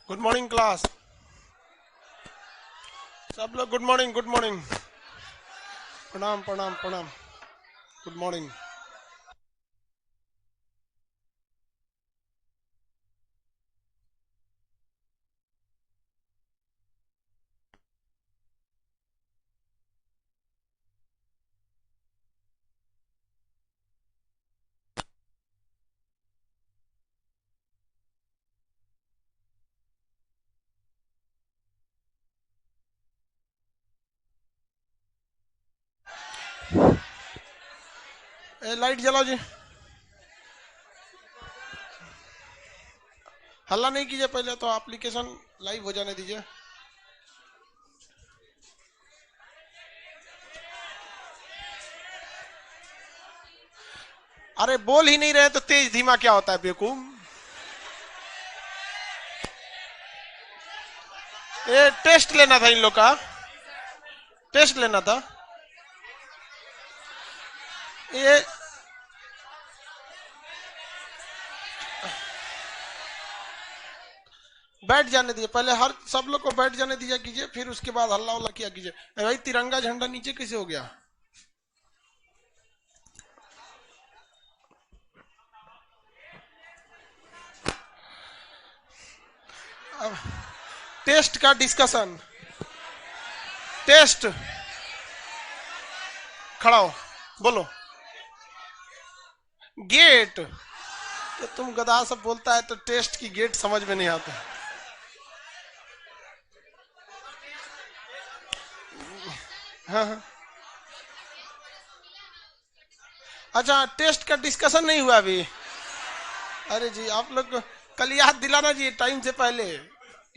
Good morning class. सब लोग good morning good morning. प्रणाम प्रणाम प्रणाम। Good morning. लाइट जलाओ जी। हल्ला नहीं कीजिए, पहले तो एप्लीकेशन लाइव हो जाने दीजिए। अरे बोल ही नहीं रहे तो तेज धीमा क्या होता है बेवकूफ। ये टेस्ट लेना था इन लोग का, टेस्ट लेना था ये। बैठ जाने दीजिए पहले, हर सब लोग को बैठ जाने दीजिए कीजिए, फिर उसके बाद हल्ला उल्ला किया कीजिए। भाई तिरंगा झंडा नीचे कैसे हो गया? अब टेस्ट का डिस्कशन। टेस्ट। खड़ा हो, बोलो। गेट। तो तुम गधा सब बोलता है तो टेस्ट की गेट समझ में नहीं आता। हाँ हाँ। अच्छा, टेस्ट का डिस्कशन नहीं हुआ अभी? अरे जी आप लोग को कल याद दिलाना जी, टाइम से पहले।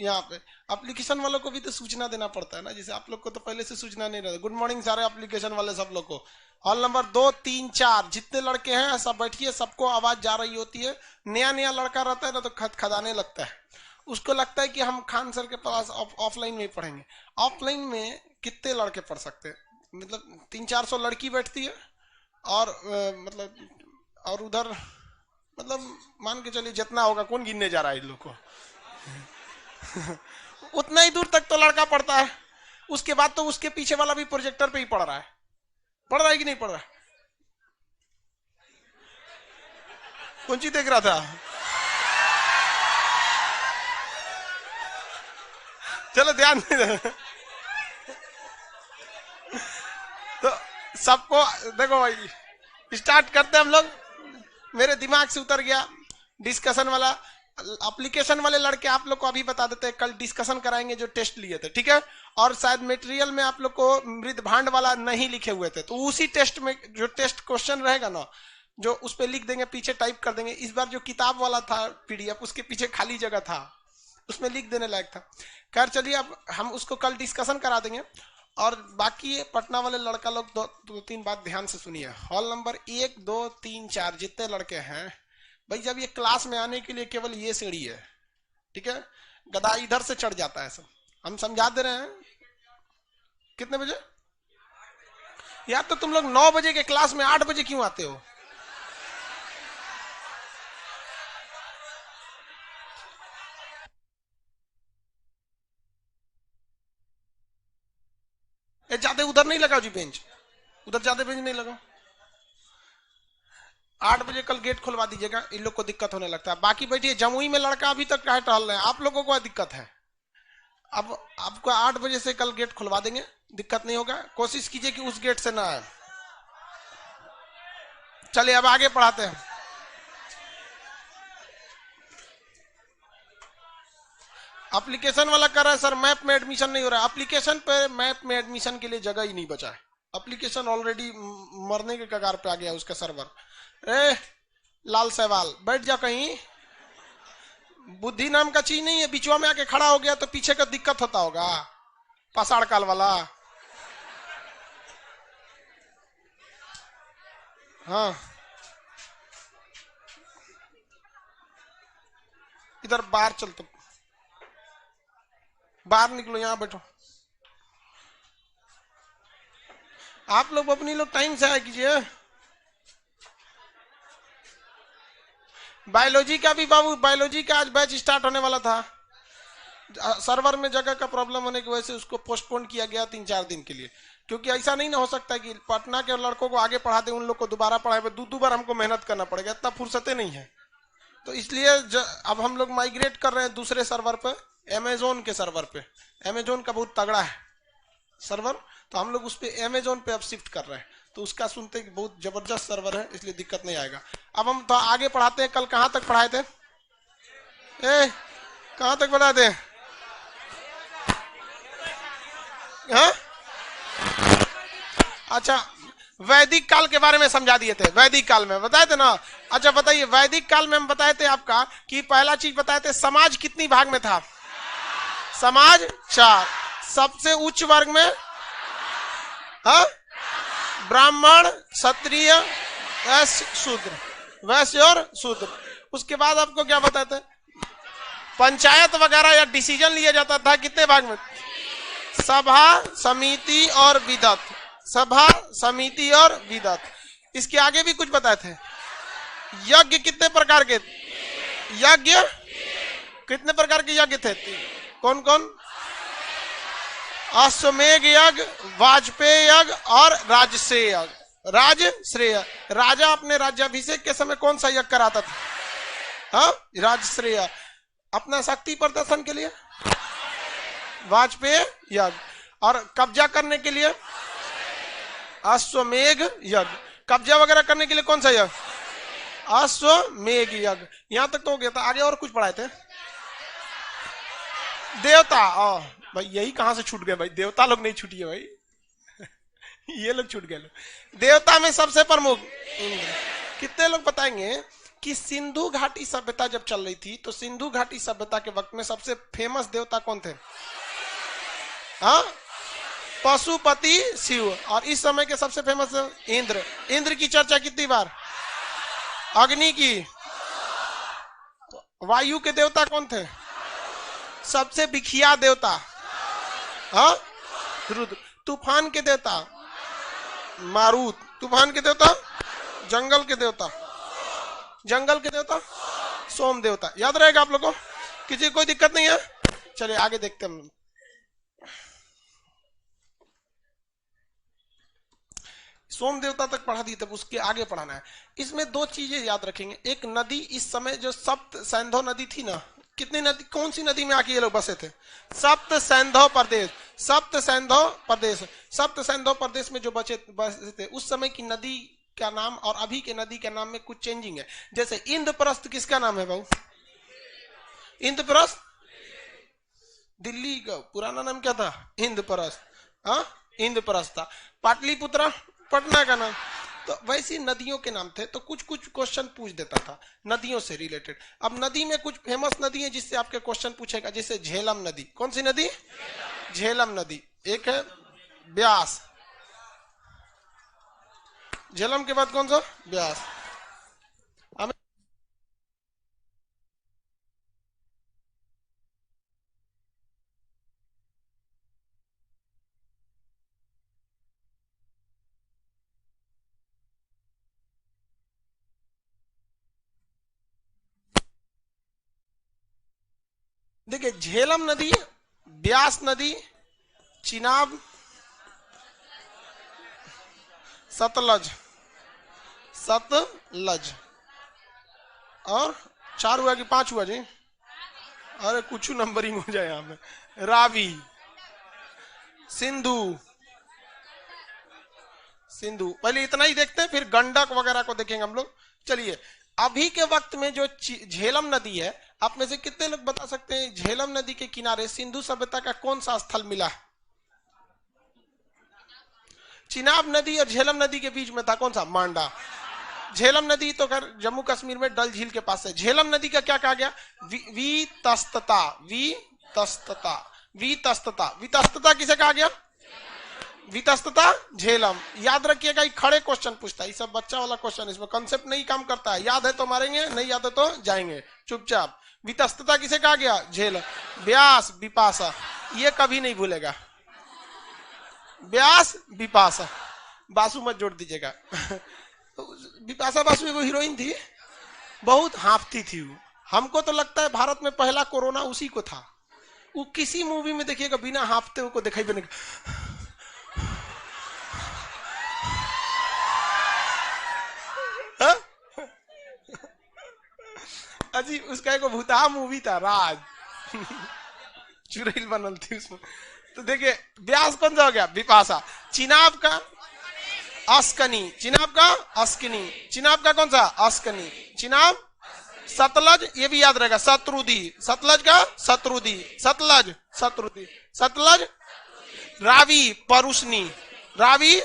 यहाँ पे एप्लीकेशन वालों को भी तो सूचना देना पड़ता है ना, जैसे आप लोग को तो पहले से सूचना नहीं रहता। गुड मॉर्निंग सारे एप्लीकेशन वाले सब लोग को। हॉल नंबर 2 3 4 जितने लड़के हैं सब बैठिए, सबको आवाज जा रही होती है। नया नया लड़का रहता है ना तो खदाने लगता है, उसको लगता है कि हम खान सर के पास ऑफलाइन में ही पढ़ेंगे। ऑफलाइन में कितने लड़के पढ़ सकते हैं? मतलब 300 400 लड़की बैठती है, और मतलब और उधर मतलब मान के चलिए जितना होगा, कौन गिनने जा रहा है इन लोग को। उतना ही दूर तक तो लड़का पढ़ता है, उसके बाद तो उसके पीछे वाला भी प्रोजेक्टर पे ही पढ़ रहा है। पढ़ रहा है कि नहीं पढ़ रहा है? कौन चीज देख रहा था? चलो ध्यान दे। तो सबको देखो भाई, स्टार्ट करते हैं हम लोग। मेरे दिमाग से उतर गया डिस्कशन वाला। एप्लीकेशन वाले लड़के आप लोग को अभी बता देते हैं, कल डिस्कशन कराएंगे जो टेस्ट लिए थे, ठीक है। और शायद मटेरियल में आप लोग को मृद भांड वाला नहीं लिखे हुए थे, तो उसी टेस्ट में जो टेस्ट क्वेश्चन रहेगा ना, जो उस पर लिख देंगे, पीछे टाइप कर देंगे। इस बार जो किताब वाला था पीडीएफ, उसके पीछे खाली जगह था, उसमें लिख देने लायक था। खैर चलिए, अब हम उसको कल डिस्कशन करा देंगे। और बाकी पटना वाले लड़का लोग दो तीन बात ध्यान से सुनिए। हॉल नंबर 1 2 3 4 जितने लड़के हैं भाई, जब ये क्लास में आने के लिए केवल ये सीढ़ी है, ठीक है। गधा इधर से चढ़ जाता है सब। हम समझा दे रहे हैं। कितने बजे? यार तो तुम लोग 9 बजे के क्लास में 8 बजे क्यों आते हो? ज्यादा उधर नहीं लगाओ जी बेंच, उधर ज्यादा बेंच नहीं लगाओ। 8 बजे कल गेट खुलवा दीजिएगा, इन लोग को दिक्कत होने लगता है। बाकी बैठिए, जमुई में लड़का अभी तक काहे टहल रहे हैं, आप लोगों को दिक्कत है। अब आपको 8 बजे से कल गेट खुलवा देंगे, दिक्कत नहीं होगा। कोशिश कीजिए कि उस गेट से ना आए। चलिए अब आगे पढ़ाते हैं। एप्लीकेशन वाला कर रहा है सर, मैप में एडमिशन नहीं हो रहा है। एप्लीकेशन पे मैप में एडमिशन के लिए जगह ही नहीं बचा है। एप्लीकेशन ऑलरेडी मरने के कगार पे आ गया उसका सर्वर। ए लाल सहवाल, बैठ जा कहीं। बुद्धि नाम का चीज नहीं है, बिचवा में आके खड़ा हो गया तो पीछे का दिक्कत होता होगा। पासाड़ काल वाला। हाँ, इधर बाहर चल, तो बाहर निकलो, यहाँ बैठो। आप लोग अपनी लोग टाइम से आया कीजिए। बायोलॉजी का भी बाबू, बायोलॉजी का आज बैच स्टार्ट होने वाला था। सर्वर में जगह का प्रॉब्लम होने की वजह से उसको पोस्टपोन किया गया 3-4 दिन के लिए, क्योंकि ऐसा नहीं ना हो सकता कि पटना के लड़कों को आगे पढ़ा दे, उन लोग को दोबारा पढ़ाए, दो बार हमको मेहनत करना पड़ेगा, इतना फुर्सतें नहीं है। तो इसलिए अब हम लोग माइग्रेट कर रहे हैं दूसरे सर्वर पे, अमेजोन के सर्वर पे। अमेजोन का बहुत तगड़ा है सर्वर, तो हम लोग उस पे अमेजोन पे अब शिफ्ट कर रहे हैं। तो उसका सुनते हैं कि बहुत जबरदस्त सर्वर है, इसलिए दिक्कत नहीं आएगा। अब हम तो आगे पढ़ाते हैं। कल कहां तक पढ़ाए थे? कहां तक पढ़ाए थे? हाँ? अच्छा, वैदिक काल के बारे में समझा दिए थे, वैदिक काल में बताए थे ना। अच्छा बताइए, वैदिक काल में हम बताए थे आपका कि पहला चीज बताए थे, समाज कितनी भाग में था? समाज 4। सबसे उच्च वर्ग में हाँ, ब्राह्मण, क्षत्रिय, वैश्य, शूद्र, वैश्य और शूद्र। उसके बाद आपको क्या बताते हैं? पंचायत वगैरह या डिसीजन लिया जाता था कितने भाग में? सभा, समिति और विदत। सभा, समिति और विदत। इसके आगे भी कुछ बताए थे। यज्ञ कितने प्रकार के? यज्ञ कितने प्रकार के यज्ञ थे? कौन कौन? अश्वमेघ यज्ञ, वाजपेयी यज्ञ और राजश्रेय यज्ञ। राजश्रेय, राजा अपने राज्याभिषेक के समय कौन सा यज्ञ कराता था? हाँ, राजश्रेय। अपना शक्ति प्रदर्शन के लिए वाजपेयी यज्ञ, और कब्जा करने के लिए अश्वमेघ यज्ञ। कब्जा वगैरह करने के लिए कौन सा यज्ञ? अश्वमेघ यज्ञ। यहां तक तो हो गया था। आगे और कुछ पढ़ाए थे? देवता। भाई यही कहां से छूट गए भाई? देवता लोग नहीं छूटिए भाई ये लोग छूट गए। देवता में सबसे प्रमुख इंद्र। कितने लोग बताएंगे कि सिंधु घाटी सभ्यता जब चल रही थी, तो सिंधु घाटी सभ्यता के वक्त में सबसे फेमस देवता कौन थे? हाँ, पशुपति शिव। और इस समय के सबसे फेमस इंद्र। इंद्र की चर्चा कितनी बार? अग्नि की। वायु के देवता कौन थे? सबसे विख्यात देवता हाँ, रुद्र। तूफान के देवता मारुत। तूफान के देवता, जंगल के देवता, जंगल के देवता सोम देवता। याद रहेगा आप लोगों को? किसी को कोई दिक्कत नहीं है? चलिए आगे देखते हैं। सोम देवता तक पढ़ा दी, तब उसके आगे पढ़ाना है। इसमें दो चीजें याद रखेंगे। एक नदी, इस समय जो सप्त सिंधु नदी थी ना, कितनी नदी, कौन सी नदी में आके ये लोग बसे थे? सप्त सिंधु प्रदेश। सप्त सिंधु प्रदेश, सप्त सिंधु प्रदेश में जो बसे थे, उस समय की नदी का नाम और अभी के नदी के नाम में कुछ चेंजिंग है। जैसे इंद्रप्रस्थ किसका नाम है बाबू? इंद्रप्रस्थ दिल्ली का पुराना नाम क्या था? इंद्रप्रस्थ। हाँ, इंद्रप्रस्थ था। पाटलिपुत्र पटना का नाम। तो वैसी नदियों के नाम थे। तो कुछ कुछ क्वेश्चन पूछ देता था नदियों से रिलेटेड। अब नदी में कुछ फेमस नदी है जिससे आपके क्वेश्चन पूछेगा, जैसे झेलम नदी। कौन सी नदी? झेलम नदी। एक है ब्यास। झेलम के बाद कौन सा? ब्यास। देखिए, झेलम नदी, ब्यास नदी, चिनाब, सतलज, सतलज, और 4 हुआ कि 5 हुआ जी? अरे कुछ नंबरिंग हो जाए यहाँ पे। रावी, सिंधु। सिंधु पहले इतना ही देखते हैं, फिर गंडक वगैरह को देखेंगे हम लोग। चलिए, अभी के वक्त में जो झेलम नदी है, आप में से कितने लोग बता सकते हैं झेलम नदी के किनारे सिंधु सभ्यता का कौन सा स्थल मिला? चिनाब नदी और झेलम नदी के बीच में था कौन सा? मांडा। झेलम नदी तो खैर जम्मू कश्मीर में डल झील के पास है। झेलम नदी का क्या कहा गया? वितस्तता। वितस्तता, वितस्तता, वितस्तता किसे कहा गया? वितस्तता झेलम। याद रखिएगा, ये खड़े क्वेश्चन पूछता है, ये सब बच्चा वाला क्वेश्चन, इसमें कंसेप्ट नहीं काम करता है। याद है तो मारेंगे, नहीं याद है तो जाएंगे चुपचाप। वितस्तता किसे कहा गया? झेलम। ब्यास, विपाशा, ये कभी नहीं भूलेगा। ब्यास, विपाशा, बासु मत जोड़ दीजिएगा विपाशा बासु वो हीरोइन थी, बहुत हांफती थी वो। हमको तो लगता है भारत में पहला कोरोना उसी को था। वो किसी मूवी में देखिएगा बिना हाफते को दिखाई देने अजी उसका एक भूता मूवी था राज चुड़ैल बनल थी उसमें। तो देखिए व्यास कौन सा हो गया विपाशा, चिनाब का अस्कनी, चिनाब का अस्कनी, चिनाब का कौन सा अस्कनी, चिनाब सतलज, ये भी याद रहेगा शत्रुदी, सतलज का शत्रुदी, सतलज शत्रुदी, सतलज रावी परुष्णी, रावी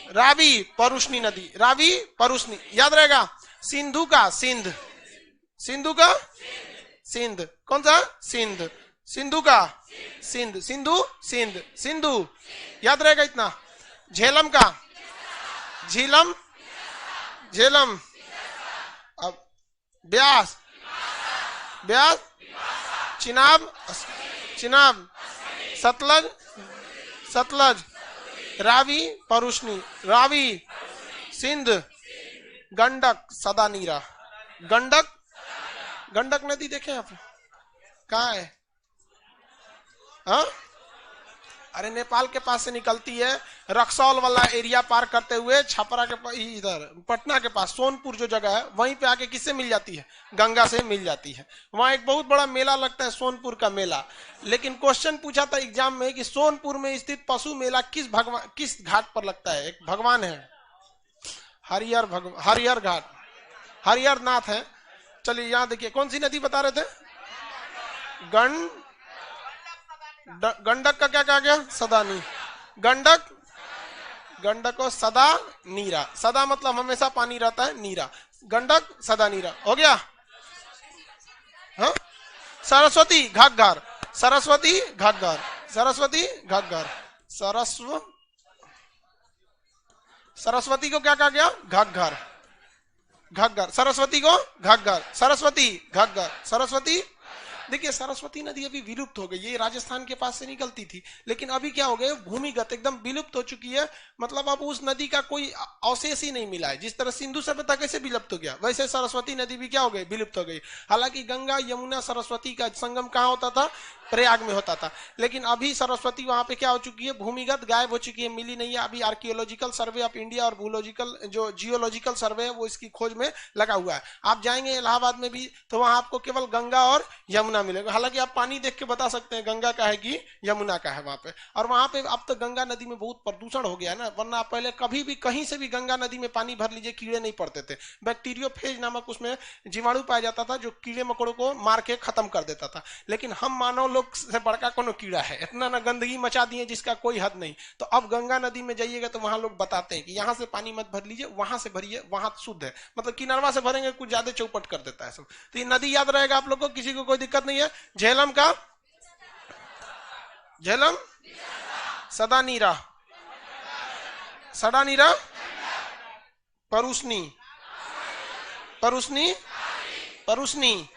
रावी परुष्णी नदी, रावी परुष्णी याद रहेगा। सिंधु का सिंध, सिंधु का सिंध, कौन सा सिंध, सिंधु का सिंध, सिंधु सिंध, सिंधु याद रहेगा इतना। झेलम का झीलम, झेलम, अब ब्यास, ब्यास, चिनाब, चिनाब, सतलज, सतलज, रावी परुष्णी, रावी, सिंध, गंडक, सदा नीरा, गंडक, गंडक नदी देखे आप कहाँ है? हाँ अरे नेपाल के पास से निकलती है, रक्सौल वाला एरिया पार करते हुए छपरा के पास, इधर पटना के पास सोनपुर जो जगह है वहीं पे आके किससे मिल जाती है? गंगा से मिल जाती है। वहां एक बहुत बड़ा मेला लगता है सोनपुर का मेला। लेकिन क्वेश्चन पूछा था एग्जाम में कि सोनपुर में स्थित पशु मेला किस भगवान, किस घाट पर लगता है? एक भगवान है हरिहर, भगवान हरिहर घाट, हरिहर नाथ है। चलिए यहाँ देखिए कौन सी नदी बता रहे थे? गंडक का क्या कहा गया? सदानी, गंडक, गंडक को सदा नीरा, सदा मतलब हमेशा पानी रहता है, नीरा, गंडक सदा नीरा हो गया। हाँ सरस्वती घाघर, सरस्वती घाघर, सरस्वती घाघर, सरस्वती को क्या कहा गया? घाघर, घाघर, सरस्वती को घाघर, सरस्वती घाघर, सरस्वती। देखिए सरस्वती नदी अभी विलुप्त हो गई, ये राजस्थान के पास से निकलती थी, लेकिन अभी क्या हो गया? भूमिगत एकदम विलुप्त हो चुकी है। मतलब अब उस नदी का कोई अवशेष ही नहीं मिला है। जिस तरह सिंधु सभ्यता कैसे विलुप्त हो गया, वैसे सरस्वती नदी भी क्या हो गई? विलुप्त हो गई। हालांकि गंगा यमुना सरस्वती का संगम कहाँ होता था? प्रयाग में होता था। लेकिन अभी सरस्वती वहां पे क्या हो चुकी है? भूमिगत गायब हो चुकी है, मिली नहीं है। अभी आर्कियोलॉजिकल सर्वे ऑफ इंडिया और भूलॉजिकल जो जियोलॉजिकल सर्वे है वो इसकी खोज में लगा हुआ है। आप जाएंगे इलाहाबाद में भी तो वहां आपको केवल गंगा और यमुना मिलेगा। हालांकि आप पानी देख के बता सकते हैं गंगा का है कि यमुना का है वहां पे। और वहां पे अब तो गंगा नदी में बहुत प्रदूषण हो गया है ना, वरना पहले कभी भी कहीं से भी गंगा नदी में पानी भर लीजिए कीड़े नहीं पड़ते थे। बैक्टीरियोफेज नामक उसमें जीवाणु पाया जाता था जो कीड़े मकोड़ों को मार के खत्म कर देता था। लेकिन हम मानव लोग से बड़का कोनो कीड़ा है, इतना ना गंदगी मचा दिए जिसका कोई हद नहीं। तो अब गंगा नदी में जाइएगा तो वहां लोग बताते हैं कि यहाँ से पानी मत भर लीजिए, वहां से भरिए, वहां शुद्ध है। मतलब किनारवा से भरेंगे कुछ ज्यादा चौपट कर देता है सब। तो ये नदी याद रहेगा आप लोग को, किसी को कोई दिक्कत नहीं है। झेलम का झेलम, सदा नीरा, सदा नीरा, परुष्णी, परुष्णी, परुष्णी,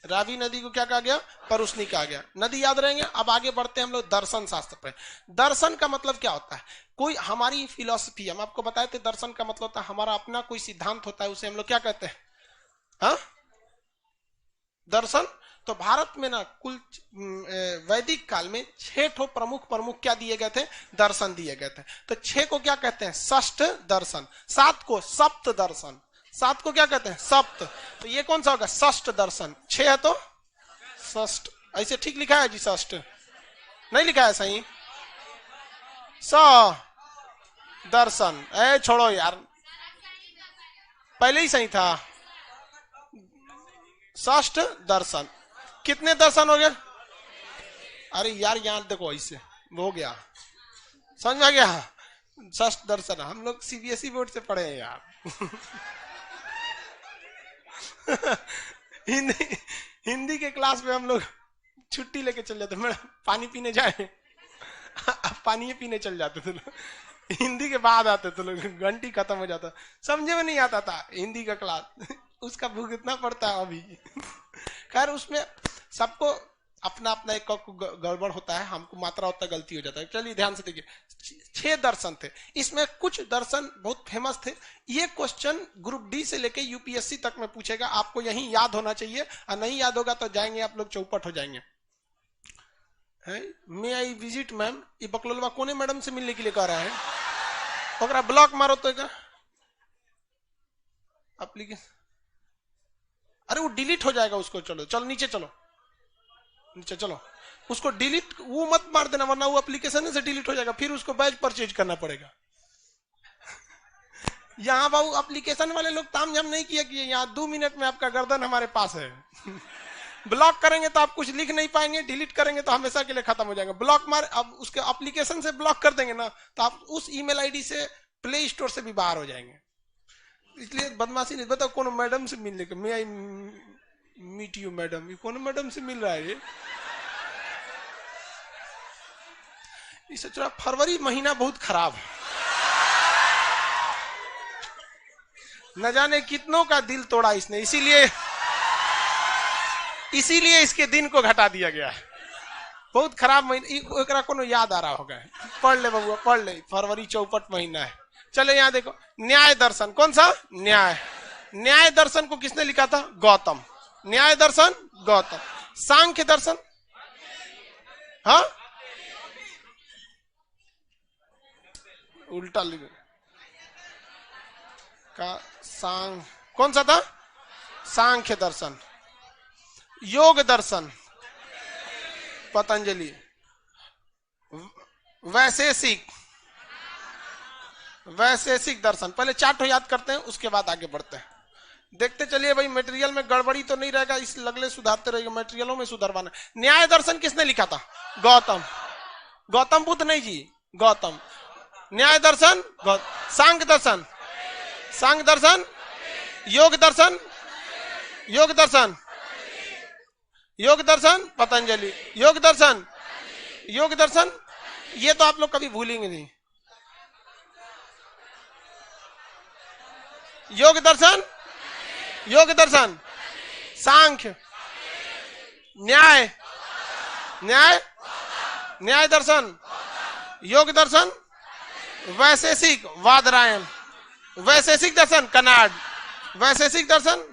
रावी नदी को क्या कहा गया? परुष्णी कहा गया। नदी याद रहेंगे। अब आगे बढ़ते हैं हम लोग दर्शन शास्त्र पे। दर्शन का मतलब क्या होता है? कोई हमारी फिलॉसफी, हम आपको बताए थे दर्शन का मतलब होता है हमारा अपना कोई सिद्धांत होता है, उसे हम लोग क्या कहते हैं? हाँ दर्शन। तो भारत में ना कुल वैदिक काल में 6 प्रमुख क्या दिए गए थे? दर्शन दिए गए थे। तो 6 को क्या कहते हैं? षष्ठ दर्शन। 7 को सप्त दर्शन। 7 को क्या कहते हैं? सप्त। तो ये कौन सा होगा? षष्ठ दर्शन। 6 है तो षष्ठ। ऐसे ठीक लिखा है जी? षष्ठ नहीं लिखा है सही? स दर्शन। ए छोड़ो यार, पहले ही सही था। षष्ठ दर्शन। कितने दर्शन हो गए? अरे यार यहाँ देखो, ऐसे हो गया, समझ में आ गया? षष्ठ दर्शन। हम लोग सीबीएसई बोर्ड से पढ़े हैं यार। हिंदी के क्लास में हम लोग छुट्टी लेके चल जाते, मैडम पानी पीने जाए, पानी पीने चल जाते थे लोग। हिंदी के बाद आते तो लोग, घंटी खत्म हो जाता, समझे में नहीं आता था हिंदी का क्लास। उसका भुगतना पड़ता है अभी। खैर उसमें सबको अपना अपना एक गड़बड़ होता है, हमको मात्रा होता गलती हो जाता है। चलिए ध्यान से देखिए, 6 दर्शन थे। इसमें कुछ दर्शन बहुत फेमस थे। ये क्वेश्चन ग्रुप डी से लेके यूपीएससी तक में पूछेगा, आपको यही याद होना चाहिए, और नहीं याद होगा तो जाएंगे आप लोग चौपट हो जाएंगे। है मे आई विजिट मैम, ये बकलोलवा कोने मैडम से मिलने के लिए कह रहा है, ओकरा ब्लॉक मारो तो एप्लीकेशन, अरे वो डिलीट हो जाएगा उसको, चलो चलो नीचे चलो, नीचे चलो, उसको डिलीट वो मत मार देना वरना वो एप्लीकेशन से डिलीट हो जाएगा, फिर उसको बैच परचेज करना पड़ेगा। यहाँ बाबू एप्लीकेशन वाले लोग तामझाम नहीं किया कि यहाँ 2 मिनट में आपका गर्दन हमारे पास है। ब्लॉक करेंगे तो आप कुछ लिख नहीं पाएंगे, डिलीट करेंगे तो हमेशा के लिए खत्म हो जाएगा। ब्लॉक मार अब उसके एप्लीकेशन से ब्लॉक कर देंगे ना तो आप उस ईमेल आईडी से प्ले स्टोर से भी बाहर हो जाएंगे। इसलिए बदमाशी नहीं। बताओ कौन मैडम से मिलने के, मैं आई मीट यू मैडम, ये कौन मैडम से मिल रहा है ये? फरवरी महीना बहुत खराब है, न जाने कितनों का दिल तोड़ा इसने, इसीलिए इसके दिन को घटा दिया गया है। बहुत खराब महीना, कोनो याद आ रहा होगा, पढ़ ले बबुआ पढ़ ले, फरवरी चौपट महीना है। चलो यहाँ देखो, न्याय दर्शन, कौन सा न्याय, न्याय दर्शन को किसने लिखा था? गौतम। न्याय दर्शन गौतम। सांख्य दर्शन, हाँ उल्टा लिख का सांग, कौन सा था? सांख्य दर्शन। योग दर्शन पतंजलि। वैशेषिक, वैशेषिक दर्शन, पहले चार्ट याद करते हैं उसके बाद आगे बढ़ते हैं। देखते चलिए भाई, मटेरियल में गड़बड़ी तो नहीं रहेगा, इस लगले सुधारते रहेगा, मटेरियलों में सुधारवाना। न्याय दर्शन किसने लिखा था? गौतम। गौतम बुद्ध नहीं जी, गौतम। न्याय दर्शन सांख्य दर्शन, सांख्य दर्शन। योग दर्शन, योग दर्शन, योग दर्शन पतंजलि। योग दर्शन, योग दर्शन, ये तो आप लोग कभी भूलेंगे नहीं। योग दर्शन, योग दर्शन, सांख्य, न्याय, न्याय, न्याय दर्शन, योग दर्शन, वैशेषिक वादरायण, वैशेषिक दर्शन कनाड, वैशेषिक दर्शन,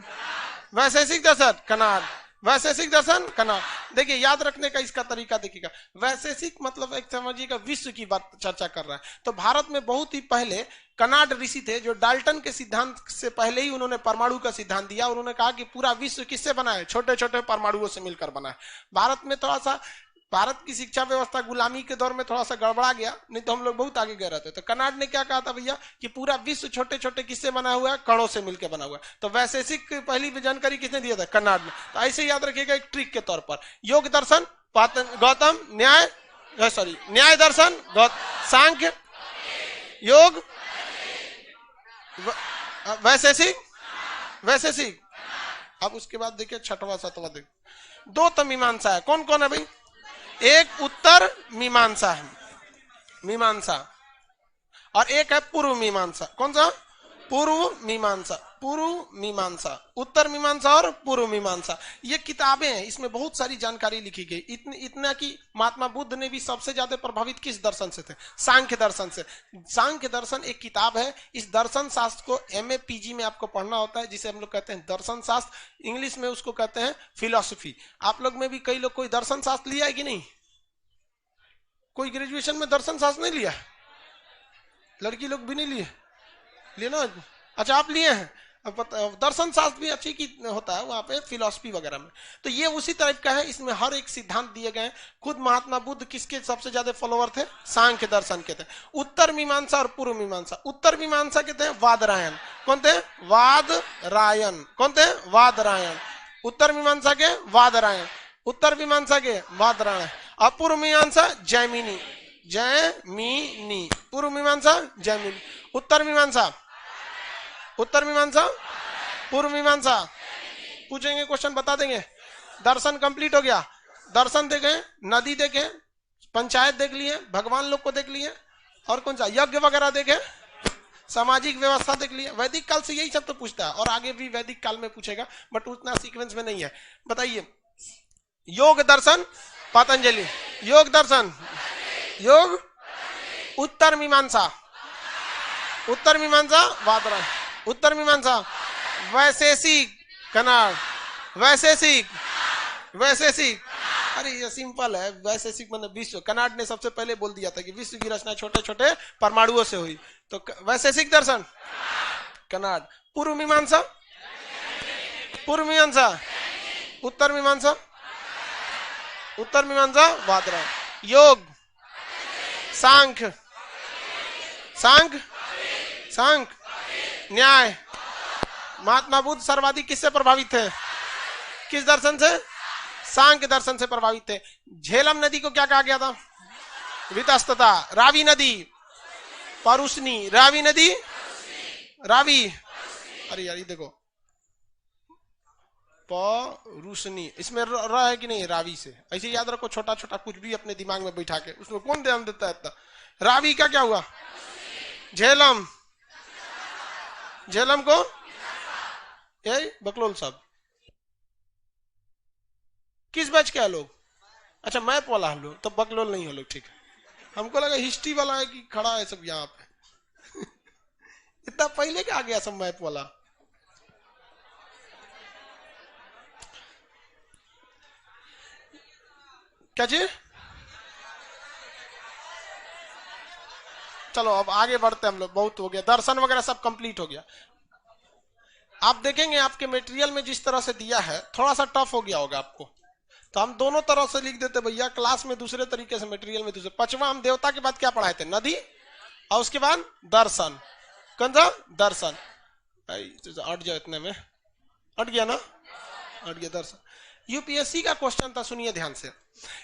वैशेषिक दर्शन कनाड, वैशेषिक दर्शन कनाड। देखिए याद रखने का इसका तरीका देखिएगा, वैशेषिक मतलब एक समझिएगा विश्व की बात चर्चा कर रहा है। तो भारत में बहुत ही पहले कनाड ऋषि थे जो डाल्टन के सिद्धांत से पहले ही उन्होंने परमाणु का सिद्धांत दिया। उन्होंने कहा कि पूरा विश्व किससे बना है? छोटे छोटे परमाणुओं से मिलकर बना है। भारत में थोड़ा सा, भारत की शिक्षा व्यवस्था गुलामी के दौर में थोड़ा सा गड़बड़ा गया, नहीं तो हम लोग बहुत आगे गए रहते। तो कनाड ने क्या कहा था भैया कि पूरा विश्व छोटे छोटे किससे बना हुआ है? कणों से मिलकर बना हुआ है। तो वैशेषिक पहली जानकारी किसने दिया था? कनाड ने। तो ऐसे याद रखिएगा एक ट्रिक के तौर पर। योग दर्शन गौतम, न्याय सॉरी न्याय दर्शन सांख्य, योग वैशेषिक, वैशेषिक। अब उसके बाद देखिए छठवां सातवां देखिए, 2 तो मीमांसा है। कौन कौन है भाई? एक उत्तर मीमांसा है, मीमांसा, और एक है पूर्व मीमांसा। कौन सा? पूर्व मीमांसा, पूर्व मीमांसा, उत्तर मीमांसा और पूर्व मीमांसा। ये किताबें हैं, इसमें बहुत सारी जानकारी लिखी गई। इतना कि महात्मा बुद्ध ने भी सबसे ज्यादा प्रभावित किस दर्शन से थे? सांख्य दर्शन से। सांख्य दर्शन एक किताब है। इस दर्शन शास्त्र को MA PG में आपको पढ़ना होता है, जिसे हम लोग कहते हैं दर्शन शास्त्र, इंग्लिश में उसको कहते हैं फिलोसफी। आप लोग में भी कई लोग कोई दर्शन शास्त्र लिया है कि नहीं? कोई ग्रेजुएशन में दर्शन शास्त्र नहीं लिया? लड़की लोग भी नहीं लिए? लिए ना? अच्छा आप लिए हैं। दर्शन शास्त्र भी अच्छी की होता है वहां पे, फिलोसफी वगैरह में। तो ये उसी टाइप का है, इसमें हर एक सिद्धांत दिए गए हैं। खुद महात्मा बुद्ध किसके सबसे ज्यादा फॉलोअर थे? सांख्य दर्शन के थे। उत्तर मीमांसा और पूर्व मीमांसा। उत्तर मीमांसा के थे वादरायण। कौन थे? वादरायण। कौन थे? वादरायण। उत्तर मीमांसा के वादरायण, उत्तर मीमांसा के वादरायण। और पूर्व मीमांसा जैमिनी, जैमिनी। पूर्व मीमांसा जैमिनी। उत्तर मीमांसा, उत्तर मीमांसा, पूर्व मीमांसा। पूछेंगे क्वेश्चन बता देंगे। दर्शन कंप्लीट हो गया। दर्शन देखे, नदी देखे, पंचायत देख लिए, भगवान लोग को देख लिए, और कौन सा? यज्ञ वगैरह देखे, सामाजिक व्यवस्था देख लिए। वैदिक काल से यही सब तो पूछता है, और आगे भी वैदिक काल में पूछेगा, बट उतना सीक्वेंस में नहीं है। बताइए, योग दर्शन पतंजलि, योग दर्शन, योग उत्तर मीमांसा, उत्तर मीमांसा वादरायण, उत्तर मीमांसा वैशेषिक कनाड, वैशेषिक, वैशेषिक, अरे ये सिंपल है, वैशेषिक मतलब विश्व। कनाड ने सबसे पहले बोल दिया था कि विश्व की रचना छोटे छोटे परमाणुओं से हुई, तो वैशेषिक दर्शन कनाड। पूर्व मीमांसा, पूर्व मीमांसा, उत्तर मीमांसा, उत्तर मीमांसा वादरा। योग, सांख्य, सांख्य, सांख्य, न्याय। महात्मा बुद्ध सर्वाधिक किससे प्रभावित थे? किस दर्शन से? सांख्य दर्शन से प्रभावित थे। झेलम नदी को क्या कहा गया था? वितस्तता। रावी नदी परुष्णी, रावी नदी रावी, अरे यार ये देखो परुष्णी, इसमें र है कि नहीं? रावी से। ऐसे याद रखो, छोटा छोटा कुछ भी अपने दिमाग में बैठा के, उसमें कौन ध्यान देता है इतना? रावी का क्या हुआ? झेलम, झेलम को यही बकलोल साहब। किस बैच के हैं लोग? अच्छा मैप वाला हम लोग, तो बकलोल नहीं हो लोग, ठीक है। हमको लगा हिस्ट्री वाला है कि खड़ा है सब यहाँ पे। इतना पहले क्या आ गया सब मैप वाला? क्या चीज? चलो अब आगे बढ़ते हम लोग, बहुत हो गया, दर्शन वगैरह सब कंप्लीट हो गया। आप देखेंगे आपके मटेरियल में जिस तरह से दिया है थोड़ा सा टफ हो गया होगा आपको, तो हम दोनों तरह से लिख देते भैया, क्लास में दूसरे तरीके से, मटेरियल में दूसरे। पांचवा हम देवता के बाद क्या पढ़ाए थे? नदी, और उसके बाद दर्शन। कौन सा? दर्शन। अट जाओ इतने में, अट गया ना? अट गया दर्शन। यूपीएससी का क्वेश्चन था, सुनिए ध्यान से।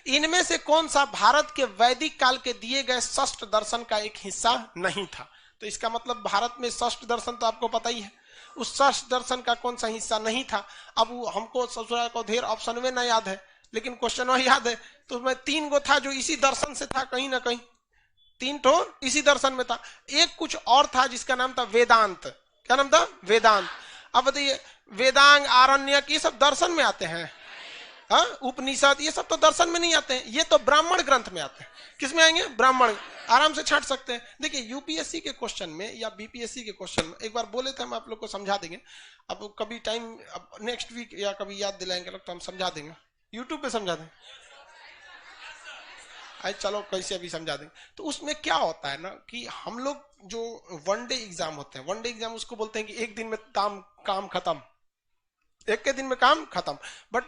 इनमें से कौन सा भारत के वैदिक काल के दिए गए षष्ठ दर्शन का एक हिस्सा नहीं था? तो इसका मतलब भारत में षष्ठ दर्शन तो आपको पता ही है, उस षष्ठ दर्शन का कौन सा हिस्सा नहीं था? अब हमको ससुराल को ढेर ऑप्शन में ना याद है, लेकिन क्वेश्चन वह याद है। तो उसमें 3 गो था जो इसी दर्शन से था, कहीं ना कहीं 3 तो इसी दर्शन में था। एक कुछ और था जिसका नाम था वेदांत। क्या नाम था? वेदांत। अब बताइए, वेदांग, आरण्यक, ये सब दर्शन में आते हैं? हाँ, उपनिषद ये सब तो दर्शन में नहीं आते हैं, ये तो ब्राह्मण ग्रंथ में आते हैं। किस में आएंगे? ब्राह्मण। आराम से छाट सकते हैं। देखिए यूपीएससी के क्वेश्चन में या बीपीएससी के क्वेश्चन में, एक बार बोले थे हम आप लोग को समझा देंगे, अब कभी टाइम नेक्स्ट वीक या कभी याद दिलाएंगे लोग तो हम समझा देंगे, यूट्यूब पे समझा देंगे। चलो कैसे अभी समझा देंगे। तो उसमें क्या होता है ना कि हम लोग जो वनडे एग्जाम होते हैं, वनडे एग्जाम उसको बोलते हैं कि एक दिन में काम खत्म, एक के दिन में काम खत्म। बट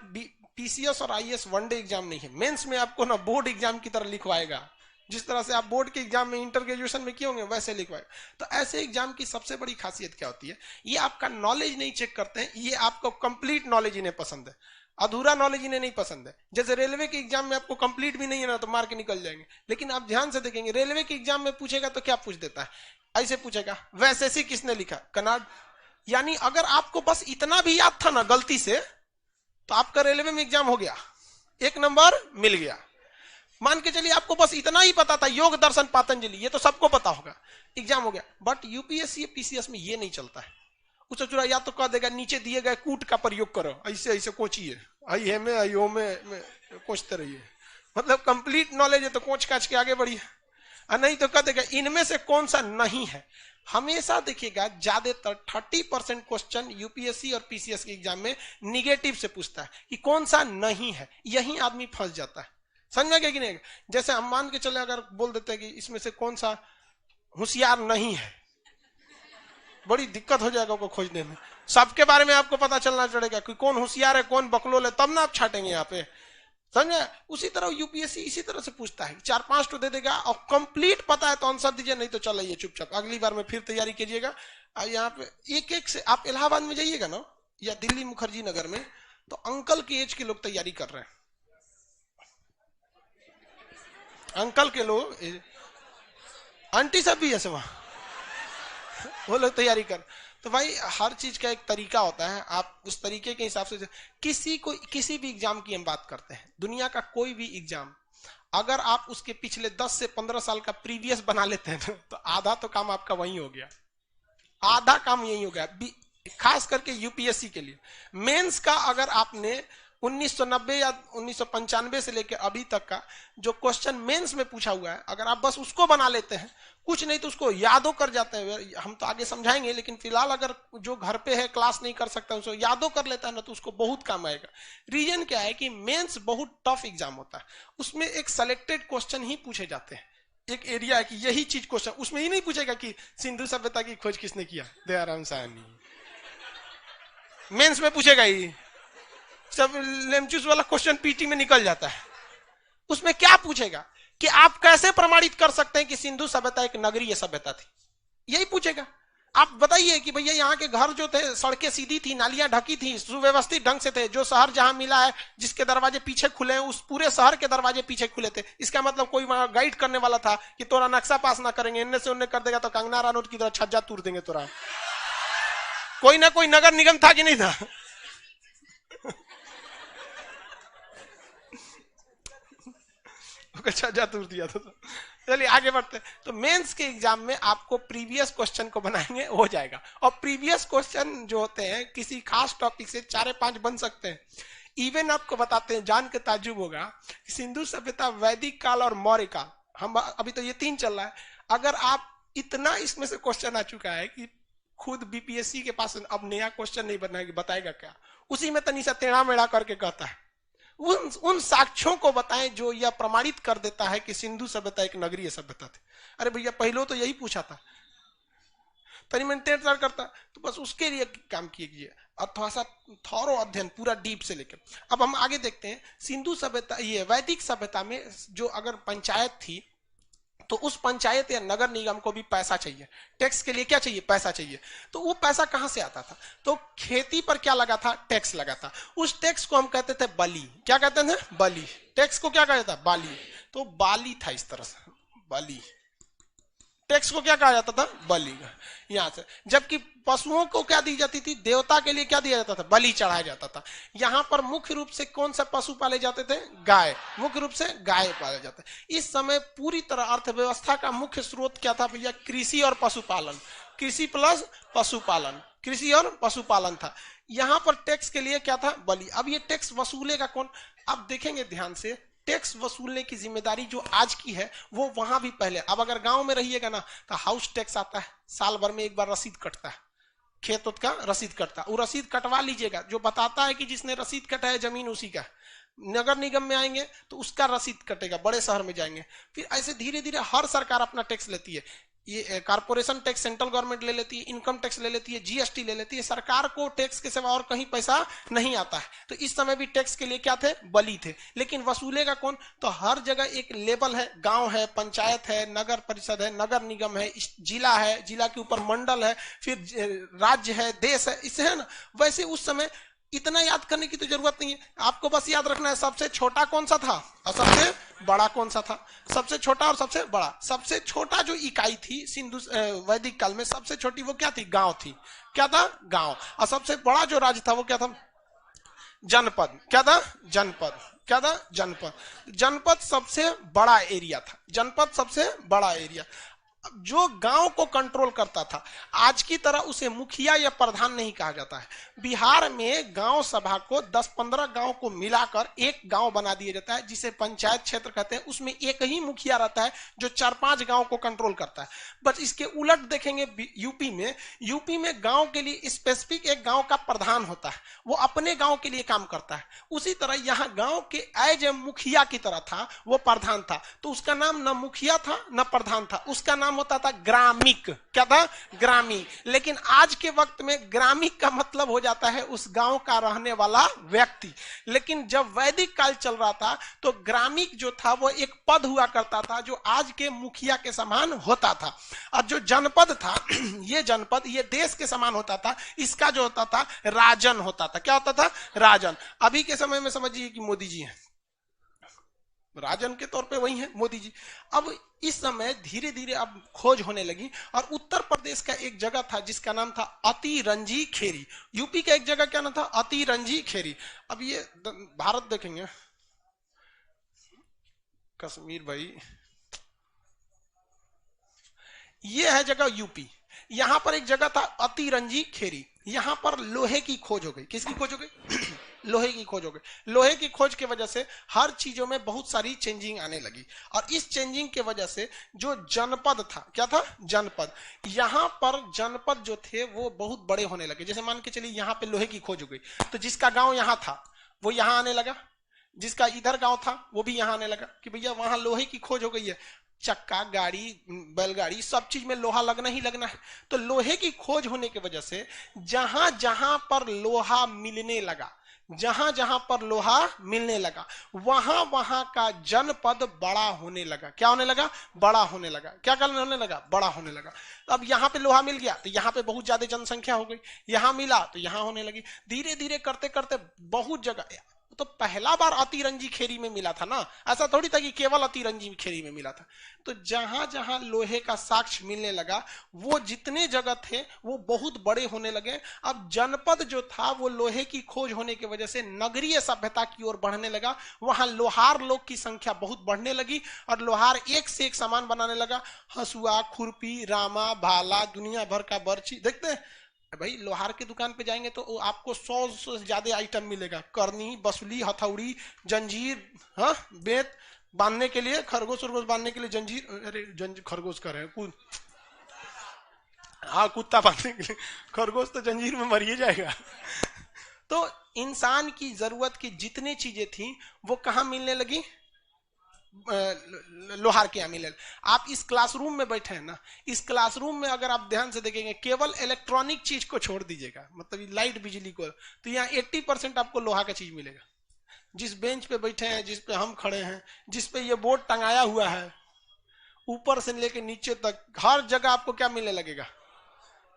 पीसीएस और आईएएस वनडे एग्जाम नहीं है, मेंस में आपको ना बोर्ड एग्जाम की तरह लिखवाएगा। जिस तरह से आप बोर्ड के एग्जाम में इंटर ग्रेजुएशन में किए होंगे वैसे लिखवाएगा। तो ऐसे एग्जाम की सबसे बड़ी खासियत क्या होती है? ये आपका नॉलेज नहीं चेक करते हैं, ये आपको कंप्लीट नॉलेज इन्हें पसंद है, अधूरा नॉलेज इन्हें नहीं पसंद है। जैसे रेलवे के एग्जाम में आपको कंप्लीट भी नहीं है ना तो मार के निकल जाएंगे। लेकिन आप ध्यान से देखेंगे रेलवे के एग्जाम में पूछेगा तो क्या पूछ देता है? ऐसे पूछेगा, वैशेषिक किसने लिखा? कनाड। यानी अगर आपको बस इतना भी याद था ना गलती से, तो आपका रेलवे में एग्जाम हो गया, 1 नंबर मिल गया। मान के चलिए आपको बस इतना ही पता था, योग दर्शन पातंजलि, ये तो सबको पता होगा, एग्जाम हो गया। बट यूपीएससी पीसीएस में ये नहीं चलता है। उसे चुरा या तो कह देगा नीचे दिए गए कूट का प्रयोग करो, ऐसे ऐसे कोचिए, आई है में आई हो में कोचते रहिए, मतलब कंप्लीट नॉलेज है तो कोच काच के आगे बढ़िए। और नहीं तो कह देगा इनमें से कौन सा नहीं है। हमेशा देखिएगा ज्यादातर 30% क्वेश्चन यूपीएससी और पीसीएस के एग्जाम में निगेटिव से पूछता है कि कौन सा नहीं है, यही आदमी फंस जाता है। समझ में गया कि नहीं? जैसे हम मान के चले अगर बोल देते हैं कि इसमें से कौन सा होशियार नहीं है, बड़ी दिक्कत हो जाएगा को खोजने में। सबके बारे में आपको पता चलना पड़ेगा कि कौन होशियार है कौन बकलोल है, तब ना आप छाटेंगे यहाँ पे। समझे? उसी तरह यूपीएससी इसी तरह से पूछता है, 4-5 तो दे देगा और कंप्लीट पता है तो आंसर दीजिए, नहीं तो चलिए चुपचाप अगली बार में फिर तैयारी कीजिएगा। यहाँ पे एक एक से आप इलाहाबाद में जाइएगा ना या दिल्ली मुखर्जी नगर में, तो अंकल की एज के लोग तैयारी कर रहे हैं। अंकल के लोग, आंटी सब भी है वहां, वो लोग तैयारी कर। तो भाई हर चीज का एक तरीका होता है, आप उस तरीके के हिसाब से किसी भी एग्जाम की हम बात करते हैं, दुनिया का कोई भी एग्जाम, अगर आप उसके पिछले 10 से 15 साल का प्रीवियस बना लेते हैं तो आधा तो काम आपका वही हो गया, आधा काम यही हो गया। खास करके यूपीएससी के लिए मेंस का अगर आपने 1990 या 1995 से लेकर अभी तक का जो क्वेश्चन मेंस में पूछा हुआ है, अगर आप बस उसको बना लेते हैं, कुछ नहीं तो उसको यादो कर जाते हैं, हम तो आगे समझाएंगे, लेकिन फिलहाल अगर जो घर पे है क्लास नहीं कर सकता उसको यादो कर लेता है ना, तो उसको बहुत काम आएगा। रीजन क्या है कि मेंस बहुत टफ एग्जाम होता है, उसमें एक सेलेक्टेड क्वेश्चन ही पूछे जाते हैं, एक एरिया है कि यही चीज क्वेश्चन, उसमें ही नहीं पूछेगा कि सिंधु सभ्यता की खोज किसने किया, दयाराम साहनी। मेंस में पूछेगा ही, सब लेमचूस वाला क्वेश्चन पीटी में निकल जाता है। उसमें क्या पूछेगा कि आप कैसे प्रमाणित कर सकते हैं कि सिंधु सभ्यता एक नगरीय सभ्यता थी, यही पूछेगा। आप बताइए कि भैया यहाँ के घर जो थे सड़कें सीधी थी, नालियां ढकी थी, सुव्यवस्थित ढंग से थे, जो शहर जहां मिला है जिसके दरवाजे पीछे खुले हैं उस पूरे शहर के दरवाजे पीछे खुले थे। इसका मतलब कोई वहां गाइड करने वाला था कि तोरा नक्शा पास ना करेंगे, इनने से उन्ने कर देगा तो कंगना रानौत की तरह छज्जा तोड़ देंगे तोरा। कोई ना कोई नगर निगम था कि नहीं था? छज्जा तोड़ दिया था। चलिए आगे बढ़ते हैं। तो मेंस के एग्जाम में आपको प्रीवियस क्वेश्चन को बनाएंगे, हो जाएगा। और प्रीवियस क्वेश्चन जो होते हैं किसी खास टॉपिक से 4-5 बन सकते हैं। इवन आपको बताते हैं, जान के ताज्जुब होगा, सिंधु सभ्यता, वैदिक काल और मौर्य काल, हम अभी तो ये 3 चल रहा है। अगर आप इतना इसमें से क्वेश्चन आ चुका है कि खुद बीपीएससी के पास अब नया क्वेश्चन नहीं बनाएगी, बताएगा क्या, उसी में तनी सा टेढ़ा मेढ़ा करके कहता है। उन साक्ष्यों को बताएं जो यह प्रमाणित कर देता है कि सिंधु सभ्यता एक नगरीय सभ्यता थी। अरे भैया पहले तो यही पूछा था, तरीमेंटेटर करता, तो बस उसके लिए काम कीजिए और थोड़ा सा थॉरो अध्ययन पूरा डीप से लेकर। अब हम आगे देखते हैं, सिंधु सभ्यता, ये वैदिक सभ्यता में जो अगर पंचायत थी तो उस पंचायत या नगर निगम को भी पैसा चाहिए, टैक्स के लिए क्या चाहिए, पैसा चाहिए। तो वो पैसा कहां से आता था? तो खेती पर क्या लगा था, टैक्स लगा था। उस टैक्स को हम कहते थे बली। क्या कहते थे? बली। टैक्स को क्या कहा जाता? बाली। तो बाली था इस तरह से, बाली। टैक्स को क्या कहा जाता था? बलि। यहां से, जबकि पशुओं को क्या दी जाती थी? देवता के लिए क्या दिया जाता था? बलि चढ़ाया जाता था। यहां पर मुख्य रूप से कौन सा पशु पाले जाते थे? गाय। मुख्य रूप से गाय पाले जाते। इस समय पूरी तरह अर्थव्यवस्था का मुख्य स्रोत क्या था भैया? कृषि और पशुपालन। कृषि प्लस पशुपालन, कृषि और पशुपालन था। यहां पर टैक्स के लिए क्या था? बलि। अब ये टैक्स वसूलेगा कौन? आप देखेंगे ध्यान से, टैक्स वसूलने की जिम्मेदारी जो आज की है वो वहां भी पहले। अब अगर गांव में रहिएगा ना तो हाउस टैक्स आता है, साल भर में एक बार रसीद कटता है, खेत का रसीद कटता है, वो रसीद कटवा लीजिएगा, जो बताता है कि जिसने रसीद कटा है जमीन उसी का। नगर निगम में आएंगे तो उसका रसीद कटेगा, बड़े शहर में जाएंगे। फिर ऐसे धीरे धीरे हर सरकार अपना टैक्स लेती है। ये कारपोरेशन टैक्स सेंट्रल गवर्नमेंट ले लेती है, इनकम टैक्स ले लेती है, जीएसटी ले लेती है। सरकार को टैक्स के सिवा और कहीं पैसा नहीं आता है। तो इस समय भी टैक्स के लिए क्या थे? बली थे। लेकिन वसूलेगा कौन? तो हर जगह एक लेवल है, गांव है, पंचायत है, नगर परिषद है, नगर निगम है, जिला है, जिला के ऊपर मंडल है, फिर राज्य है, देश है, इससे है ना। वैसे उस समय इतना याद करने की तो जरूरत नहीं है, आपको बस याद रखना है सबसे छोटा कौन सा था और सबसे बड़ा कौन सा था। सबसे छोटा और सबसे बड़ा। सबसे छोटा जो इकाई थी सिंधु वैदिक काल में, सबसे छोटी वो क्या थी? गांव थी। क्या था? गांव। और सबसे बड़ा जो राज्य था वो क्या था? जनपद। क्या था? जनपद। क्या था? जनपद। जनपद सबसे बड़ा एरिया था, जनपद सबसे बड़ा एरिया। जो गांव को कंट्रोल करता था, आज की तरह उसे मुखिया या प्रधान नहीं कहा जाता है। बिहार में गांव सभा को 10-15 गांव को मिलाकर एक गांव बना दिया जाता है, जिसे पंचायत क्षेत्र कहते हैं। उसमें एक ही मुखिया रहता है जो 4-5 गांव को कंट्रोल करता है। बट इसके उलट देखेंगे यूपी में गांव के लिए स्पेसिफिक एक गांव का प्रधान होता है, वो अपने गांव के लिए काम करता है। उसी तरह यहाँ गांव के एज ए मुखिया की तरह था, वो प्रधान था। तो उसका नाम न मुखिया था न प्रधान था, उसका नाम होता था ग्रामिक। क्या था? ग्रामीण। लेकिन आज के वक्त में ग्रामिक का मतलब हो जाता है उस गांव का रहने वाला व्यक्ति। लेकिन जब वैदिक काल चल रहा था तो ग्रामिक जो था वो एक पद हुआ करता था जो आज के मुखिया के समान होता था। और जो जनपद था ये जनपद ये देश के समान होता था। इसका जो होता था राजन होता था। क्या होता था? राजन। अभी के समय में समझिए कि मोदी जी हैं, राजन के तौर पे वही है मोदी जी। अब इस समय धीरे धीरे अब खोज होने लगी और उत्तर प्रदेश का एक जगह था जिसका नाम था अतिरंजी खेरी। यूपी का एक जगह क्या नाम था? अतिरंजी खेरी। अब ये भारत देखेंगे, कश्मीर भाई, ये है जगह यूपी। यहां पर एक जगह था अतिरंजी खेरी, यहां पर लोहे की खोज हो गई। किसकी खोज हो गई? लोहे की खोज हो गई। लोहे की खोज की वजह से हर चीजों में बहुत सारी चेंजिंग आने लगी, और इस चेंजिंग की वजह से जो जनपद था, क्या था, जनपद, यहां पर जनपद जो थे वो बहुत बड़े होने लगे। जैसे मान के चलिए यहां पे लोहे की खोज हो गई, तो जिसका गांव यहां था वो यहां आने लगा, जिसका इधर गांव था वो भी यहां आने लगा कि भैया वहां लोहे की खोज हो गई है, चक्का गाड़ी, बैलगाड़ी, सब चीज में लोहा लगना ही लगना है। तो लोहे की खोज होने की वजह से जहां जहां पर लोहा मिलने लगा, जहां जहां पर लोहा मिलने लगा, वहां वहां का जनपद बड़ा होने लगा। क्या होने लगा? बड़ा होने लगा। क्या करने होने लगा? बड़ा होने लगा। अब यहां पे लोहा मिल गया तो यहां पे बहुत ज्यादा जनसंख्या हो गई, यहां मिला तो यहां होने लगी, धीरे धीरे करते करते बहुत जगह। तो पहला बार अतिरंजी खेरी में मिला था ना, ऐसा थोड़ी था कि केवल अतिरंजी खेरी में मिला था। तो जहां जहां लोहे का साक्ष्य मिलने लगा, वो जितने जगह थे वो बहुत बड़े होने लगे। अब जनपद जो था वो लोहे की खोज होने की वजह से नगरीय सभ्यता की ओर बढ़ने लगा। वहां लोहार लोग की संख्या बहुत बढ़ने लगी और लोहार एक से एक सामान बनाने लगा। हसुआ, खुरपी, रामा, भाला, दुनिया भर का बर्ची। देखते हैं भाई, लोहार की दुकान पे जाएंगे तो आपको 100 से ज्यादा आइटम मिलेगा। करनी, बसुली, हथौड़ी, जंजीर, हाँ, बेत बांधने के लिए, खरगोश उरगोश बांधने के लिए जंजीर, अरे जंजीर खरगोश कर रहे हैं, हाँ, कुत्ता बांधने के लिए, खरगोश तो जंजीर में मर ही जाएगा। तो इंसान की जरूरत की जितनी चीजें थी वो कहां मिलने लगी? लोहार के यहाँ मिले। आप इस क्लासरूम में बैठे हैं ना, इस क्लासरूम में अगर आप ध्यान से देखेंगे केवल इलेक्ट्रॉनिक चीज को छोड़ दीजिएगा, मतलब लाइट, बिजली को, तो यहाँ 80% आपको लोहा का चीज मिलेगा। जिस बेंच पे बैठे हैं, जिस पे हम खड़े हैं, जिस पे ये बोर्ड टंगाया हुआ है, ऊपर से लेके नीचे तक हर जगह आपको क्या मिलने लगेगा?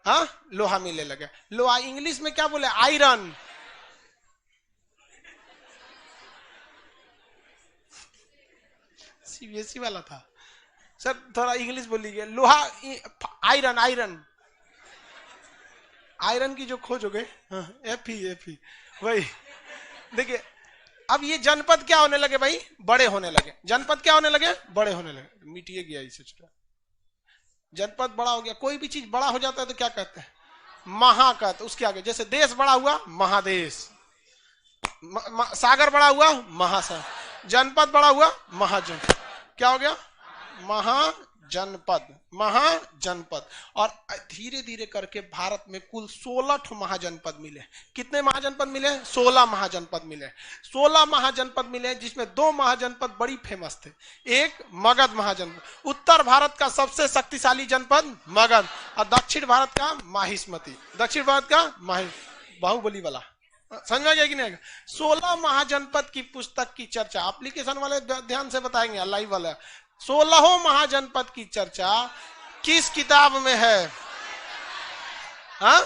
हाँ, लोहा मिलने लगे। लोहा इंग्लिश में क्या बोले? आयरन। सीबीएसई वाला था सर, थोड़ा इंग्लिश बोलिए। लोहा, आयरन, आयरन, आयरन की जो खोज हो गई, एफ ही वही। देखिए अब ये जनपद क्या होने लगे भाई? बड़े होने लगे। जनपद क्या होने लगे? बड़े होने लगे। मिटिए गया इसे, जनपद बड़ा हो गया। कोई भी चीज बड़ा हो जाता है तो क्या कहते हैं? महाकत। उसके आगे जैसे देश बड़ा हुआ, महादेश, सागर बड़ा हुआ, महासागर, जनपद बड़ा हुआ, महाजन। क्या हो गया? महाजनपद, महाजनपद। और धीरे धीरे करके भारत में कुल 16 महाजनपद मिले। कितने महाजनपद मिले? 16 महाजनपद मिले। 16 महाजनपद मिले जिसमें 2 महाजनपद बड़ी फेमस थे। एक मगध महाजनपद, उत्तर भारत का सबसे शक्तिशाली जनपद मगध, और दक्षिण भारत का माहिष्मती। दक्षिण भारत का बाहुबली वाला, समझ में गया कि नहीं? 16 महाजनपद की पुस्तक की चर्चा एप्लीकेशन वाले ध्यान से बताएंगे, लाइव वाला। 16 महाजनपद की चर्चा किस किताब में है? हाँ,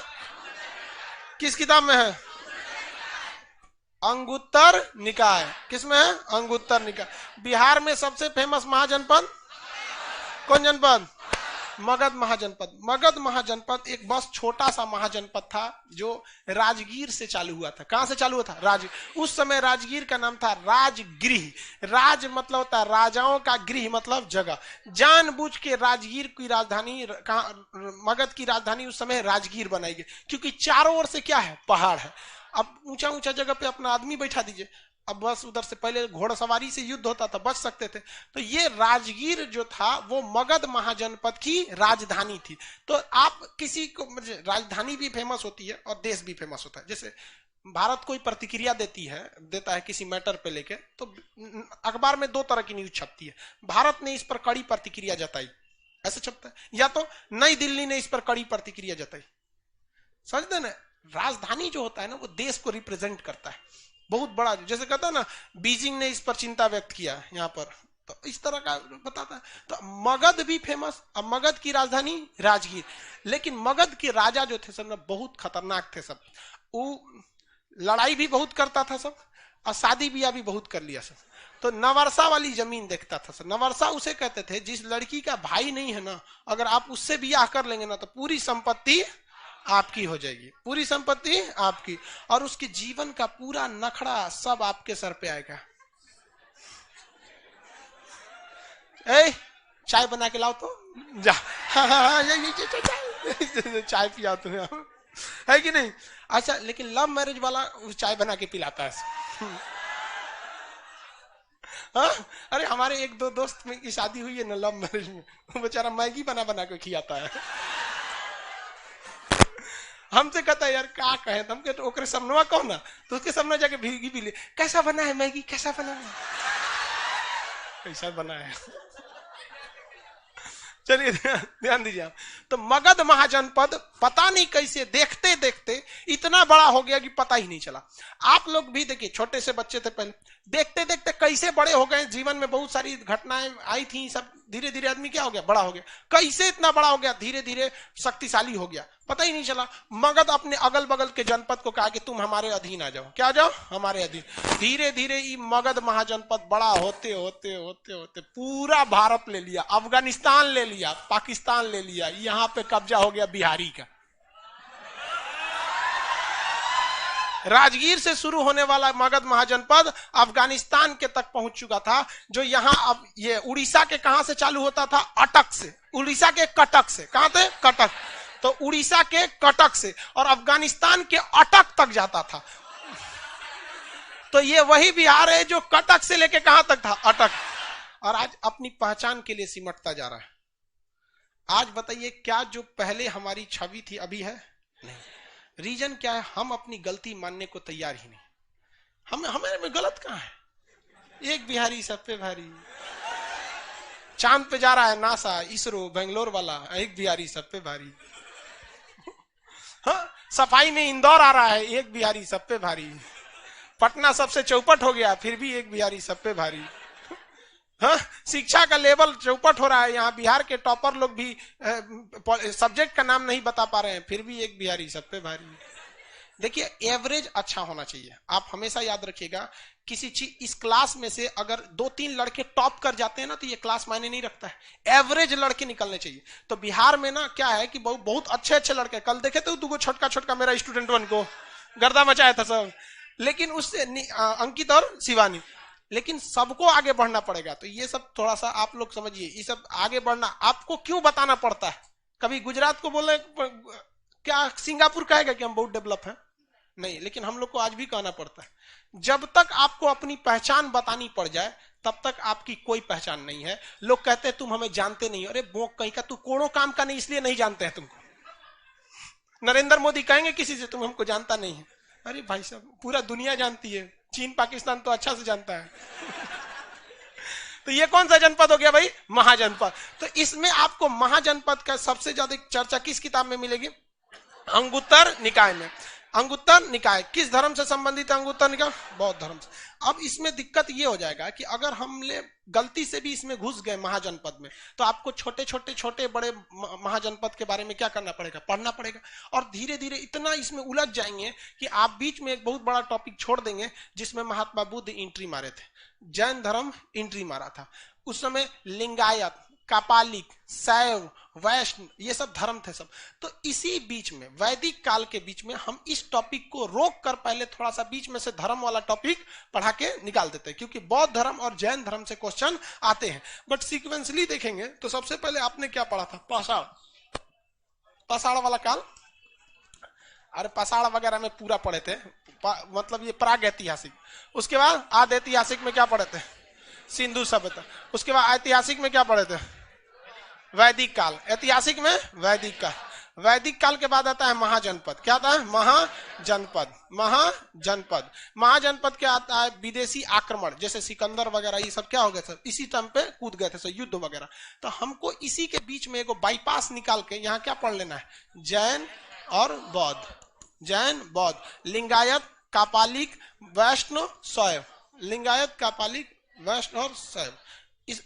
किस किताब में है? अंगुत्तर निकाय। किसमें है? अंगुत्तर निकाय। बिहार में सबसे फेमस महाजनपद कौन जनपद? मगध महाजनपद। मगध महाजनपद एक बस छोटा सा महाजनपद था जो राजगीर से चालू हुआ था। कहां से चालू हुआ था? राजगीर। उस समय राजगीर का नाम था राजगृह। राज मतलब होता है राजाओं का, गृह मतलब जगह। जानबूझ के राजगीर की राजधानी, मगध की राजधानी उस समय राजगीर बनाई गई, क्योंकि चारों ओर से क्या है? पहाड़ है। अब ऊंचा ऊंचा जगह पे अपना आदमी बैठा दीजिए, अब बस उधर से पहले घोड़सवारी से युद्ध होता था, बच सकते थे। तो ये राजगीर जो था वो मगध महाजनपद की राजधानी थी। तो आप किसी को, राजधानी भी फेमस होती है और देश भी फेमस होता है। जैसे भारत कोई प्रतिक्रिया देता है किसी मैटर पे लेके, तो अखबार में 2 तरह की न्यूज छपती है। भारत ने इस पर कड़ी प्रतिक्रिया जताई, ऐसे छपता है, या तो नई दिल्ली ने इस पर कड़ी प्रतिक्रिया जताई। समझते ना? राजधानी जो होता है ना वो देश को रिप्रेजेंट करता है, बहुत बड़ा। जैसे कहता है ना, बीजिंग ने इस पर चिंता व्यक्त किया यहाँ पर, तो इस तरह का बताता है। तो मगध भी फेमस। अब मगध की राजधानी राजगीर, लेकिन मगध के राजा जो थे सब बहुत खतरनाक थे। सब वो लड़ाई भी बहुत करता था सब, और शादी ब्याह भी बहुत कर लिया सब। तो नवरसा वाली जमीन देखता था सब। नवरसा उसे कहते थे जिस लड़की का भाई नहीं है ना, अगर आप उससे ब्याह कर लेंगे ना तो पूरी संपत्ति आपकी हो जाएगी, पूरी संपत्ति आपकी, और उसके जीवन का पूरा नखड़ा सब आपके सर पे आएगा। ए, चाय बना के लाओ तो जा। हाँ, चाय पिया तुम्हें। है कि नहीं? अच्छा, लेकिन लव मैरिज वाला चाय बना के पिलाता है। हाँ? अरे हमारे एक दो दोस्त में की शादी हुई है ना लव मैरिज में, वो बेचारा मैगी बना बना के खिलाता है। हमसे कहता है यार क्या कहे, हम के तो ओकरे सामने कहो ना, तो उसके सामने जाके भीगी भी ले, कैसा बना है मैगी, कैसा बना है, कैसा बना है। चलिए ध्यान दीजिए आप। तो मगध महाजनपद पता नहीं कैसे देखते देखते इतना बड़ा हो गया कि पता ही नहीं चला। आप लोग भी देखिए, छोटे से बच्चे थे पहले, देखते देखते कैसे बड़े हो गए, जीवन में बहुत सारी घटनाएं आई थी, सब धीरे धीरे आदमी क्या हो गया, बड़ा हो गया। कैसे इतना बड़ा हो गया, धीरे धीरे शक्तिशाली हो गया, पता ही नहीं चला। मगध अपने अगल बगल के जनपद को कहा कि तुम हमारे अधीन आ जाओ, क्या आ जाओ, हमारे अधीन। धीरे धीरे ये मगध महाजनपद बड़ा होते होते होते होते पूरा भारत ले लिया, अफगानिस्तान ले लिया, पाकिस्तान ले लिया, यहाँ पे कब्जा हो गया बिहारी का। राजगीर से शुरू होने वाला मगध महाजनपद अफगानिस्तान के तक पहुंच चुका था, जो यहां अब ये उड़ीसा के कहां से चालू होता था, अटक से, उड़ीसा के कटक से, कहां थे, कटक, तो उड़ीसा के कटक से, और अफगानिस्तान के अटक तक जाता था। तो ये वही बिहार है जो कटक से लेके कहां तक था, अटक, और आज अपनी पहचान के लिए सिमटता जा रहा है। आज बताइए, क्या जो पहले हमारी छवि थी अभी है? नहीं। रीजन क्या है? हम अपनी गलती मानने को तैयार ही नहीं। हमारे में गलत कहां है? एक बिहारी सब पे भारी। चांद पे जा रहा है नासा, इसरो, बेंगलोर वाला, एक बिहारी सब पे भारी। हाँ, सफाई में इंदौर आ रहा है, एक बिहारी सब पे भारी। पटना सबसे चौपट हो गया, फिर भी एक बिहारी सब पे भारी। हाँ, शिक्षा का लेवल चौपट हो रहा है, यहाँ बिहार के टॉपर लोग भी सब्जेक्ट का नाम नहीं बता पा रहे हैं, फिर भी एक बिहारी सब पे भारी। देखिए, एवरेज अच्छा होना चाहिए। आप हमेशा याद रखिएगा, किसी चीज इस क्लास में से अगर 2-3 लड़के टॉप कर जाते हैं ना, तो ये क्लास मायने नहीं रखता है, एवरेज लड़के निकलने चाहिए। तो बिहार में ना क्या है कि बहुत अच्छे अच्छे लड़के, कल देखे थे तुमको छोटका छोटका मेरा स्टूडेंट वन को गर्दा मचाया था सब, लेकिन उससे अंकित और शिवानी, लेकिन सबको आगे बढ़ना पड़ेगा। तो ये सब थोड़ा सा आप लोग समझिए, ये सब आगे बढ़ना आपको क्यों बताना पड़ता है। कभी गुजरात को बोले, क्या सिंगापुर कहेगा कि हम बहुत डेवलप हैं? नहीं, लेकिन हम लोग को आज भी कहना पड़ता है। जब तक आपको अपनी पहचान बतानी पड़ जाए, तब तक आपकी कोई पहचान नहीं है। लोग कहते हैं तुम हमें जानते नहीं, अरे बोक कहीं का, तू कोड़ों काम का नहीं, इसलिए नहीं जानते हैं तुमको। नरेंद्र मोदी कहेंगे किसी से तुम हमको जानता नहीं है, अरे भाई साहब पूरा दुनिया जानती है, चीन पाकिस्तान तो अच्छा से जानता है। तो ये कौन सा जनपद हो गया भाई? महाजनपद। तो इसमें आपको महाजनपद का सबसे ज्यादा चर्चा किस किताब में मिलेगी? अंगुत्तर निकाय में। अंगुत्तर निकाय किस धर्म से संबंधित है? अंगुत्तर निकाय बौद्ध धर्म से। अब इसमें दिक्कत ये हो जाएगा कि अगर हमने गलती से भी इसमें घुस गए महाजनपद में, तो आपको छोटे बड़े महाजनपद के बारे में क्या करना पड़ेगा? पढ़ना पड़ेगा। और धीरे धीरे इतना इसमें उलझ जाएंगे कि आप बीच में एक बहुत बड़ा टॉपिक छोड़ देंगे, जिसमें महात्मा बुद्ध एंट्री मारे थे, जैन धर्म एंट्री मारा था। उस समय लिंगायत, कापालिक, शैव, वैष्णव, ये सब धर्म थे सब। तो इसी बीच में, वैदिक काल के बीच में, हम इस टॉपिक को रोक कर पहले थोड़ा सा बीच में से धर्म वाला टॉपिक पढ़ा के निकाल देते हैं, क्योंकि बौद्ध धर्म और जैन धर्म से क्वेश्चन आते हैं। बट सीक्वेंसली देखेंगे तो सबसे पहले आपने क्या पढ़ा था? पाषाण, पाषाण वाला काल। अरे पाषाण वगैरह में पूरा पढ़े थे, मतलब ये प्राग ऐतिहासिक। उसके बाद आद ऐतिहासिक में क्या पढ़े थे? सिंधु सभ्यता। उसके बाद ऐतिहासिक में क्या पढ़े थे? वैदिक काल। ऐतिहासिक में वैदिक काल। वैदिक काल के बाद आता है महाजनपद। क्या आता है? महाजनपद। महाजनपद, महाजनपद क्या आता है? विदेशी आक्रमण, जैसे सिकंदर वगैरह, ये सब क्या हो गए थे, इसी टाइम पे कूद गए थे सब, युद्ध वगैरह। तो हमको इसी के बीच में एक बाईपास निकाल के यहाँ क्या पढ़ लेना है? जैन और बौद्ध। जैन बौद्ध, लिंगायत, कापालिक, वैष्णव, शैव। लिंगायत, कापालिक, वैष्णव और शैव।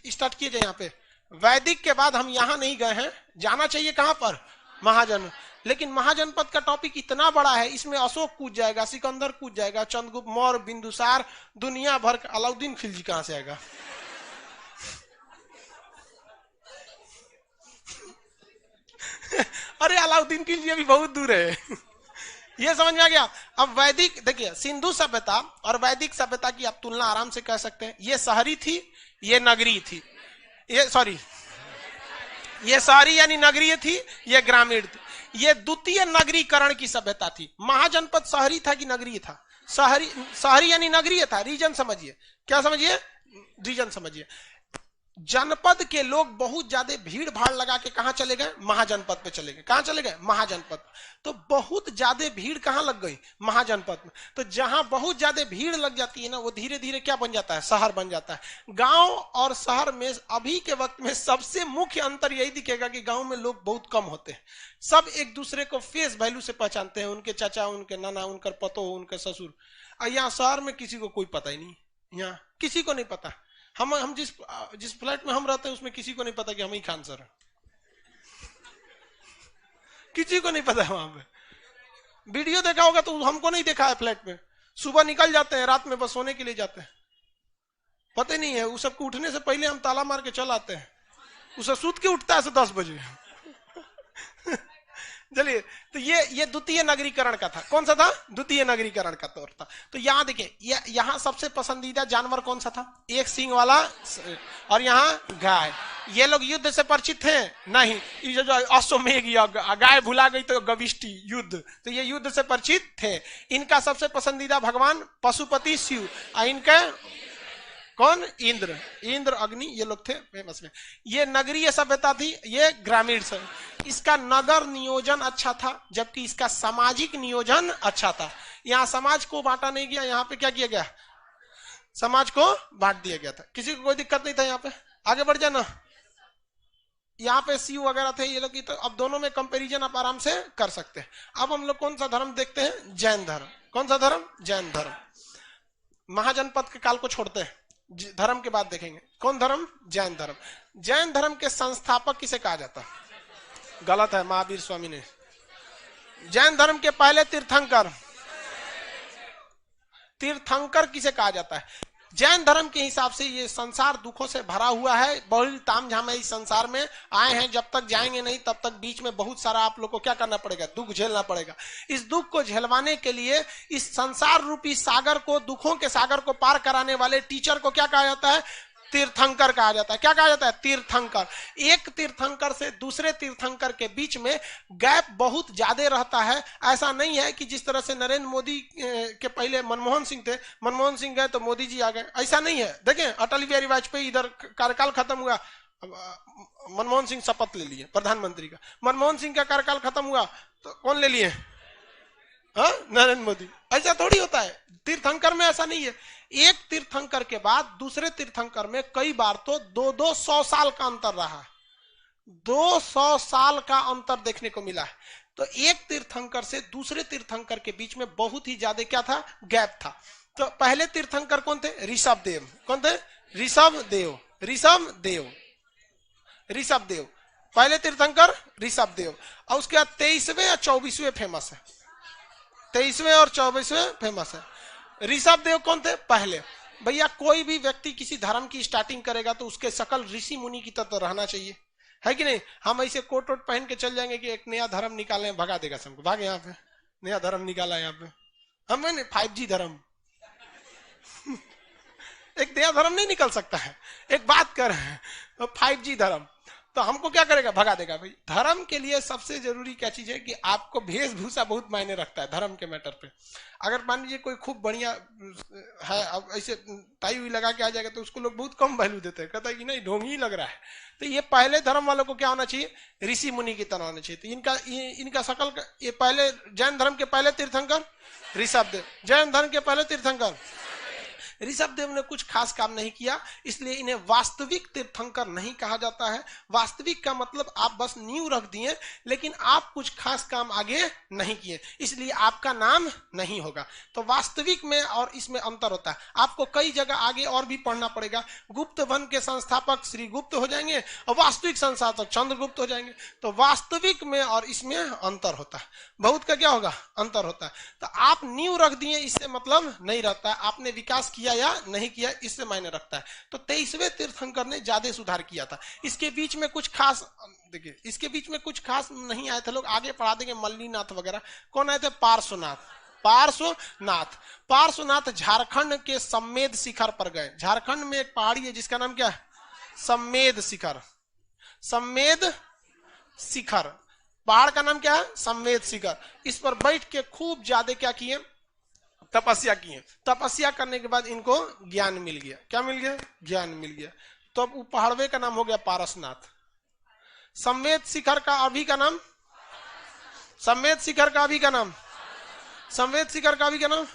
स्टार्ट कीजिए यहाँ पे। वैदिक के बाद हम यहाँ नहीं गए हैं, जाना चाहिए कहां पर? महाजन। लेकिन महाजनपद का टॉपिक इतना बड़ा है, इसमें अशोक कूद जाएगा, सिकंदर कूद जाएगा, चंद्रगुप्त मौर्य, बिंदुसार, दुनिया भर का। अलाउद्दीन खिलजी कहां से आएगा? अरे अलाउद्दीन खिलजी अभी बहुत दूर है। ये समझ में आ गया? अब वैदिक देखिए, सिंधु सभ्यता और वैदिक सभ्यता की आप तुलना आराम से कर सकते हैं। ये शहरी थी, ये नगरीय थी। ये शहरी यानी नगरीय थी, ये ग्रामीण थी। ये द्वितीय नगरीकरण की सभ्यता थी। महाजनपद शहरी था कि नगरीय था? शहरी, शहरी यानी नगरीय था। रीजन समझिए, क्या समझिए? रीजन समझिए। जनपद के लोग बहुत ज्यादा भीड़ भाड़ लगा के कहां चले गए? महाजनपद पे चले गए। कहां चले गए? महाजनपद। तो बहुत ज्यादा भीड़ कहां लग गई? महाजनपद में। तो जहां बहुत ज्यादा भीड़ लग जाती है ना, वो धीरे धीरे क्या बन जाता है? शहर बन जाता है। गांव और शहर में अभी के वक्त में सबसे मुख्य अंतर यही दिखेगा कि गांव में लोग बहुत कम होते हैं। सब एक दूसरे को फेस वैल्यू से पहचानते हैं, उनके चाचा, उनके नाना, उनके पतो, उनके ससुर। यहाँ शहर में किसी को कोई पता ही नहीं, यहाँ किसी को नहीं पता। हम जिस फ्लैट में हम रहते हैं उसमें किसी को नहीं पता कि हम ही खान सर हैं। किसी को नहीं पता है। वहां पे वीडियो देखा होगा तो हमको नहीं देखा है फ्लैट में। सुबह निकल जाते हैं, रात में बस सोने के लिए जाते हैं, पता ही नहीं है। उस सबको उठने से पहले हम ताला मार के चल आते हैं। उसे सूत के उठता है 10 बजे। चलिए, तो ये द्वितीय नगरीकरण का था। कौन सा था? द्वितीय नगरीकरण का तौर था। तो यहां देखिए, यहां सबसे पसंदीदा जानवर कौन सा था? एक सींग वाला, और यहां गाय। ये लोग युद्ध से परिचित थे? नहीं। ये जो अश्वमेघ यज्ञ, गाय भुला गई तो गविष्टि युद्ध, तो ये युद्ध से परिचित थे। इनका सबसे पसंदीदा भगवान पशुपति शिव, इनका कौन? इंद्र। इंद्र, अग्नि, ये लोग थे फेमस में। ये नगरीय सभ्यता थी, ये ग्रामीण सभ्यता। इसका नगर नियोजन अच्छा था, जबकि इसका सामाजिक नियोजन अच्छा था। यहाँ समाज को बांटा नहीं गया, यहाँ पे क्या किया गया? समाज को बांट दिया गया था। किसी को कोई दिक्कत नहीं था। यहाँ पे आगे बढ़ जाना। यहाँ पे शिव वगैरह थे ये लोग की, तो अब दोनों में कंपैरिजन आप आराम से कर सकते हैं। अब हम लोग कौन सा धर्म देखते हैं? जैन धर्म। कौन सा धर्म? जैन धर्म। महाजनपद के काल को छोड़ते हैं, धर्म के बाद देखेंगे। कौन धर्म? जैन धर्म। जैन धर्म के संस्थापक किसे कहा जाता है? गलत है, महावीर स्वामी ने। जैन धर्म के पहले तीर्थंकर। तीर्थंकर किसे कहा जाता है? जैन धर्म के हिसाब से ये संसार दुखों से भरा हुआ है, बड़ी तामझाम है। इस संसार में आए हैं, जब तक जाएंगे नहीं तब तक बीच में बहुत सारा आप लोग को क्या करना पड़ेगा? दुख झेलना पड़ेगा। इस दुख को झेलवाने के लिए इस संसार रूपी सागर को, दुखों के सागर को पार कराने वाले टीचर को क्या कहा जाता है? तीर्थंकर कहा जाता है। क्या कहा जाता है? तीर्थंकर। एक तीर्थंकर से दूसरे तीर्थंकर के बीच में गैप बहुत ज्यादा रहता है। ऐसा नहीं है कि जिस तरह से नरेंद्र मोदी के पहले मनमोहन सिंह थे, मनमोहन सिंह गए तो मोदी जी आ गए, ऐसा नहीं है। देखें, अटल बिहारी वाजपेयी, इधर कार्यकाल खत्म हुआ, मनमोहन सिंह शपथ ले लिए प्रधानमंत्री का। मनमोहन सिंह का कार्यकाल खत्म हुआ तो कौन ले लिए? नरेंद्र मोदी। ऐसा थोड़ी होता है। तीर्थंकर में ऐसा नहीं है। एक तीर्थंकर के बाद दूसरे तीर्थंकर में कई बार तो 200 साल का अंतर रहा। 200 साल का अंतर देखने को मिला है। तो एक तीर्थंकर से दूसरे तीर्थंकर के बीच में बहुत ही ज्यादा क्या था? गैप था। तो पहले तीर्थंकर कौन थे? ऋषभ देव। कौन थे? ऋषभ देव। ऋषभ देव, ऋषभ देव पहले तीर्थंकर ऋषभ देव। और उसके बाद 23वें और 24वें फेमस है। 23वें और 24वें फेमस है। ऋषभ देव कौन थे? पहले। भैया, कोई भी व्यक्ति किसी धर्म की स्टार्टिंग करेगा तो उसके शकल ऋषि मुनि की तरह रहना चाहिए, है कि नहीं? हम ऐसे कोट वोट पहन के चल जाएंगे कि एक नया धर्म निकाले, भगा देगा सबको। भागे, यहाँ पे नया धर्म निकाला, यहाँ पे हमें 5G धर्म। एक नया धर्म नहीं निकल सकता है। एक बात कर रहे हैं, 5G धर्म, तो हमको क्या करेगा? भगा देगा। भाई, धर्म के लिए सबसे जरूरी क्या चीज है कि आपको वेशभूषा बहुत मायने रखता है धर्म के मैटर पे। अगर मान लीजिए कोई खूब बढ़िया है, अब ऐसे टाई हुई लगा के आ जाएगा तो उसको लोग बहुत कम वैल्यू देते हैं, कहता है कि नहीं ढोंगी लग रहा है। तो ये पहले धर्म वालों को क्या होना चाहिए? ऋषि मुनि की तरह होना चाहिए। तो इनका शकल, ये पहले जैन धर्म के पहले तीर्थंकर ऋषभ देव। जैन धर्म के पहले तीर्थंकर ऋषभ देव ने कुछ खास काम नहीं किया, इसलिए इन्हें वास्तविक तीर्थंकर नहीं कहा जाता है। वास्तविक का मतलब आप बस नींव रख दिए, लेकिन आप कुछ खास काम आगे नहीं किए, इसलिए आपका नाम नहीं होगा। तो वास्तविक में और इसमें अंतर होता है। आपको कई जगह आगे और भी पढ़ना पड़ेगा। गुप्त वन के संस्थापक श्री गुप्त हो जाएंगे और वास्तविक संस्थापक चंद्रगुप्त हो जाएंगे। तो वास्तविक में और इसमें अंतर होता है। बहुत का क्या होगा? अंतर होता है। तो आप नींव रख दिए, इससे मतलब नहीं रहता है आपने विकास किया या नहीं किया, इससे मायने रखता है। तो 23वें तीर्थंकर ने ज्यादा सुधार किया था। इसके बीच में कुछ खास, देखिए, इसके बीच में कुछ खास नहीं आए थे लोग। आगे पढ़ा देंगे, मल्लीनाथ वगैरह। कौन आए थे? पार्श्वनाथ। पार्श्वनाथ। पार्श्वनाथ झारखंड के सम्मेद शिखर पर गए। झारखंड में एक पहाड़ी है जिसका नाम क्या है? सम्मेद शिखर। सम्मेद शिखर। पहाड़ का नाम क्या है? संवेद शिखर। इस पर बैठ के खूब ज्यादा क्या किए? तपस्या किए। तपस्या करने के बाद इनको ज्ञान मिल गया। क्या मिल गया? ज्ञान मिल गया। तो अब पहाड़वे का नाम हो गया पारसनाथ। संवेद शिखर का अभी का नाम, संवेद शिखर का अभी का नाम, संवेद शिखर का अभी का नाम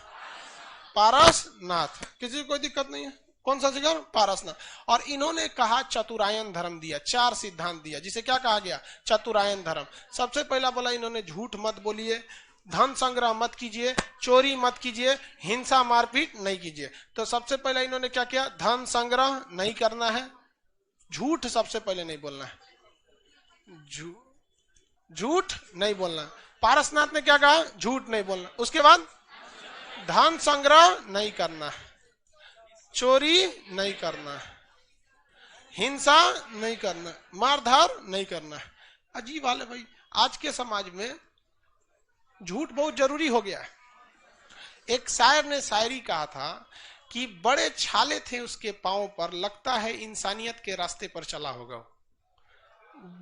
पारसनाथ। किसी को कोई दिक्कत नहीं है? कौन सा शिखर? पारसनाथ। और इन्होंने कहा चतुरायन धर्म दिया, 4 सिद्धांत दिया, जिसे क्या कहा गया? चतुरायन धर्म। सबसे पहला बोला इन्होंने झूठ मत बोलिए, धन संग्रह मत कीजिए, चोरी मत कीजिए, हिंसा मारपीट नहीं कीजिए। तो सबसे पहले इन्होंने क्या किया? धन संग्रह नहीं करना है, झूठ सबसे पहले नहीं बोलना है, झूठ नहीं बोलना। पारसनाथ ने क्या कहा? झूठ नहीं बोलना। उसके बाद धन संग्रह नहीं करना, चोरी नहीं करना, हिंसा नहीं करना, मारधार नहीं करना। अजीब हाल है भाई, आज के समाज में झूठ बहुत जरूरी हो गया है। एक शायर ने शायरी कहा था कि बड़े छाले थे उसके पांव पर, लगता है इंसानियत के रास्ते पर चला होगा।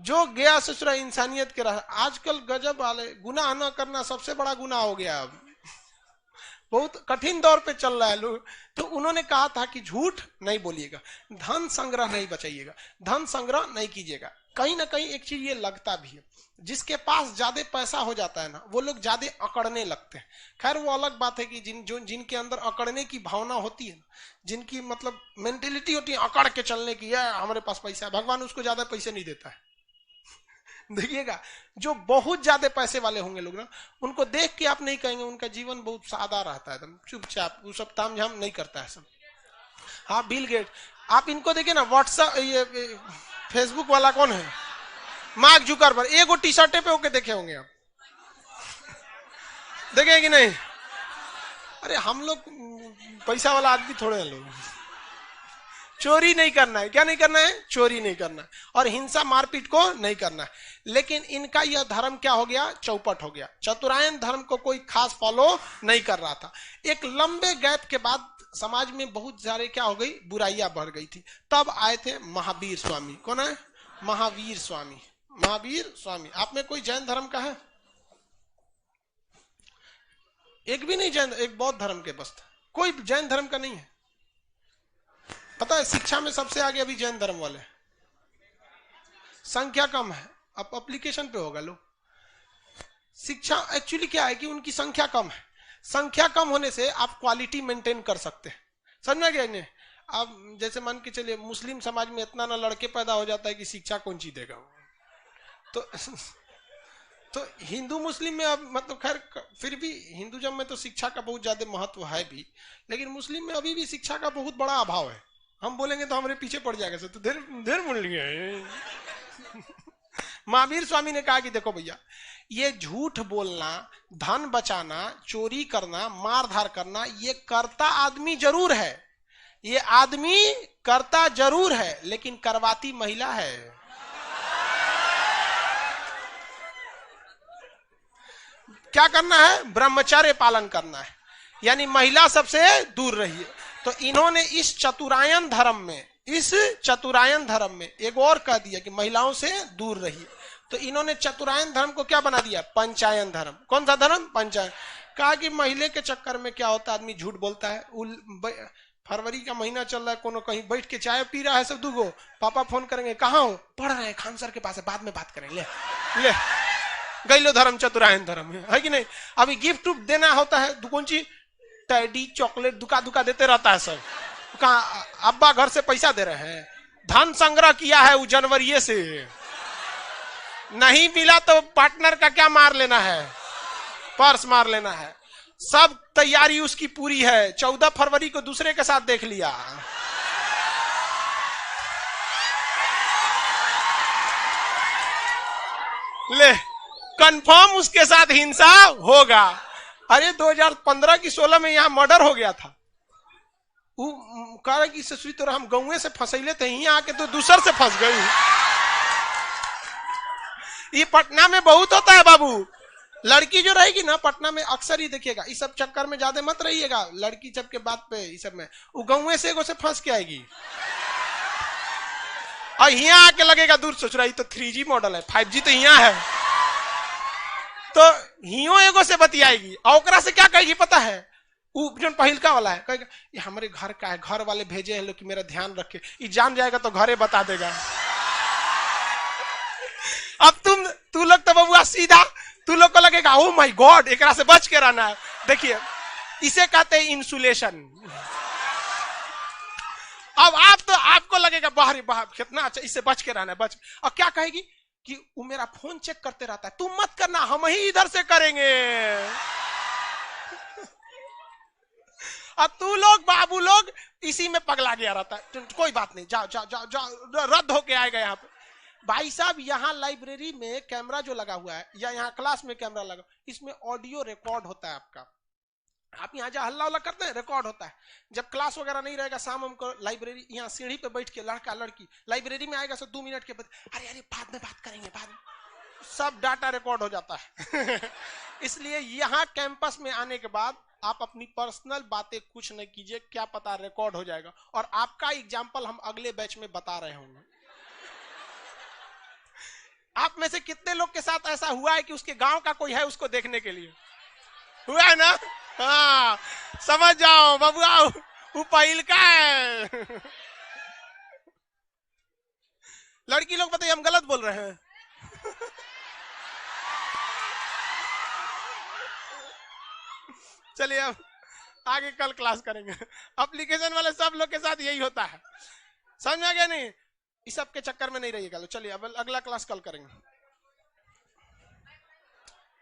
जो गया ससुरा इंसानियत के रास्ते। आजकल गजब वाले, गुनाह न करना सबसे बड़ा गुनाह हो गया। अब बहुत कठिन दौर पे चल रहा है लोग। तो उन्होंने कहा था कि झूठ नहीं बोलिएगा, धन संग्रह नहीं बचाइएगा, धन संग्रह नहीं कीजिएगा। कहीं ना कहीं एक चीज ये लगता भी है, जिसके पास ज्यादा पैसा हो जाता है ना, वो लोग ज्यादा अकड़ने लगते हैं। खैर वो अलग बात है कि जिनके अंदर अकड़ने की भावना होती है, जिनकी मतलब मेंटेलिटी होती है अकड़ के चलने की, है हमारे पास पैसा है, भगवान उसको ज्यादा पैसे नहीं देता है। देखिएगा, जो बहुत ज्यादा पैसे वाले होंगे लोग ना, उनको देख के आप नहीं कहेंगे उनका जीवन बहुत सादा रहता है, एकदम चुपचाप, वो सब तामझाम नहीं करता है सब। हाँ, बिल गेट, आप इनको देखिए ना, व्हाट्सएप ये फेसबुक वाला कौन है? Mark Zuckerberg. एगो टी शर्टे पे होके देखे होंगे आप, देखे कि नहीं? अरे हम लोग पैसा वाला आदमी थोड़े हैं लोग। चोरी नहीं करना है, क्या नहीं करना है? चोरी नहीं करना है, और हिंसा मारपीट को नहीं करना है। लेकिन इनका यह धर्म क्या हो गया? चौपट हो गया। चतुरायन धर्म को कोई खास फॉलो नहीं कर रहा था। एक लंबे गैप के बाद समाज में बहुत सारे क्या हो गई? बुराइयां बढ़ गई थी। तब आए थे महावीर स्वामी। कौन है? महावीर स्वामी। महावीर स्वामी। आप में कोई जैन धर्म का है? एक भी नहीं जैन, एक बौद्ध धर्म के बस, कोई जैन धर्म का नहीं है। पता है शिक्षा में सबसे आगे अभी जैन धर्म वाले, संख्या कम है। अब एप्लीकेशन पे होगा लो। शिक्षा एक्चुअली क्या है कि उनकी संख्या कम है। संख्या कम होने से आप क्वालिटी मेंटेन कर सकते हैं। समझ में गया इन्हें? अब जैसे मान के चलिए मुस्लिम समाज में इतना ना लड़के पैदा हो जाता है कि शिक्षा कौन चीज देगा। तो हिंदू मुस्लिम में अब मतलब खैर फिर भी हिंदुज़म में तो शिक्षा का बहुत ज्यादा महत्व है भी, लेकिन मुस्लिम में अभी भी शिक्षा का बहुत बड़ा अभाव है। हम बोलेंगे तो हमारे पीछे पड़ जाएगा सर, तो देर मुड़ लिए। महावीर स्वामी ने कहा कि देखो भैया, ये झूठ बोलना, धन बचाना, चोरी करना, मारधार करना, ये करता आदमी जरूर है, ये आदमी करता जरूर है, लेकिन करवाती महिला है। क्या करना है? ब्रह्मचर्य पालन करना है, यानी महिला सबसे दूर रहिए। तो इन्होंने इस चतुरायन धर्म में एक और कह दिया कि महिलाओं से दूर रहिए। तो इन्होंने चतुरायन धर्म को क्या बना दिया? पंचायन धर्म। कौन सा धर्म? पंचायन। कहा कि महिले के चक्कर में क्या होता है, आदमी झूठ बोलता है। फरवरी का महीना चल रहा है, कोनो कहीं बैठ के चाय पी रहा है सब, दुगो पापा फोन करेंगे, कहाँ हो? पढ़ रहे हैं खान सर के पास है, बाद में बात करेंगे। ले गैलो धर्म चतुरायन धर्म है कि नहीं? अभी गिफ्ट देना होता है, कौन चीज? टैडी, चॉकलेट, दुका देते रहता है सब। कहा अब्बा घर से पैसा दे रहे हैं, धन संग्रह किया है वो जनवरी से, नहीं मिला तो पार्टनर का क्या मार लेना है? पर्स मार लेना है। सब तैयारी उसकी पूरी है, 14 फरवरी को दूसरे के साथ देख लिया। ले कंफर्म उसके साथ हिंसा होगा। अरे 2015 की 16 में यहां मर्डर हो गया था। वो कह रहा कि ससुरी तो हम गाँव से फंसैले थे, यहाँ आके तो दूसर से फंस गई। ये पटना में बहुत होता है बाबू। लड़की जो रहेगी ना पटना में अक्सर ही देखिएगा, इस सब चक्कर में ज्यादा मत रहिएगा। लड़की सब के बात पे इस सब में वो गाँव से एगो से फंस के आएगी और यहाँ आके लगेगा दूर। सोच रहा है तो 3G मॉडल है, 5G तो यहाँ है। तो हियो एगो से बतियाएगी और ओकरा से क्या कहेगी पता है, वो जो पहिलका वाला है कहेगा ये हमारे घर का है, घर वाले भेजे हैं लोग कि मेरा ध्यान रखे, ये जान जाएगा तो घरे बता देगा। अब तू लोग तो बबुआ सीधा, तू लोग को लगेगा ओ माय गॉड एकरा से बच के रहना है। देखिए इसे कहते हैं इंसुलेशन। अब आप तो आपको लगेगा बाहरी बाहर कितना अच्छा, इससे बच के रहना है, बच। और क्या कहेगी कि वो मेरा फोन चेक करते रहता है, तुम मत करना हम ही इधर से करेंगे। अब तू लोग बाबू लोग इसी में पगला गया रहता है, कोई बात नहीं, जाओ जाओ जाओ जाओ, रद्द होके आएगा यहाँ पे। भाई साहब यहाँ लाइब्रेरी में कैमरा जो लगा हुआ है या यहाँ क्लास में कैमरा लगा, इसमें ऑडियो रिकॉर्ड होता है आपका। आप यहाँ जा हल्ला उल्ला करते हैं, रिकॉर्ड होता है। जब क्लास वगैरह नहीं रहेगा शाम हमको लाइब्रेरी यहाँ सीढ़ी पे बैठ के लड़का लड़की लाइब्रेरी में आएगा, 2 मिनट के बाद अरे अरे बाद में बात करेंगे, बाद में सब डाटा रिकॉर्ड हो जाता है। इसलिए यहाँ कैंपस में आने के बाद आप अपनी पर्सनल बातें कुछ नहीं कीजिए, क्या पता रिकॉर्ड हो जाएगा। और आपका एग्जाम्पल हम अगले बैच में बता रहे होंगे। आप में से कितने लोग के साथ ऐसा हुआ है कि उसके गांव का कोई है उसको देखने के लिए? हुआ है ना? हाँ समझ जाओ बबुआ, वो पहिल का है। लड़की लोग बताइए हम गलत बोल रहे हैं? चलिए अब आगे कल क्लास करेंगे। एप्लीकेशन वाले सब लोग के साथ यही होता है, समझ में आ गया नहीं? इस सब के चक्कर में नहीं रहिएगा। चलिए अब अगला क्लास कल करेंगे।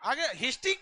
आगे हिस्ट्री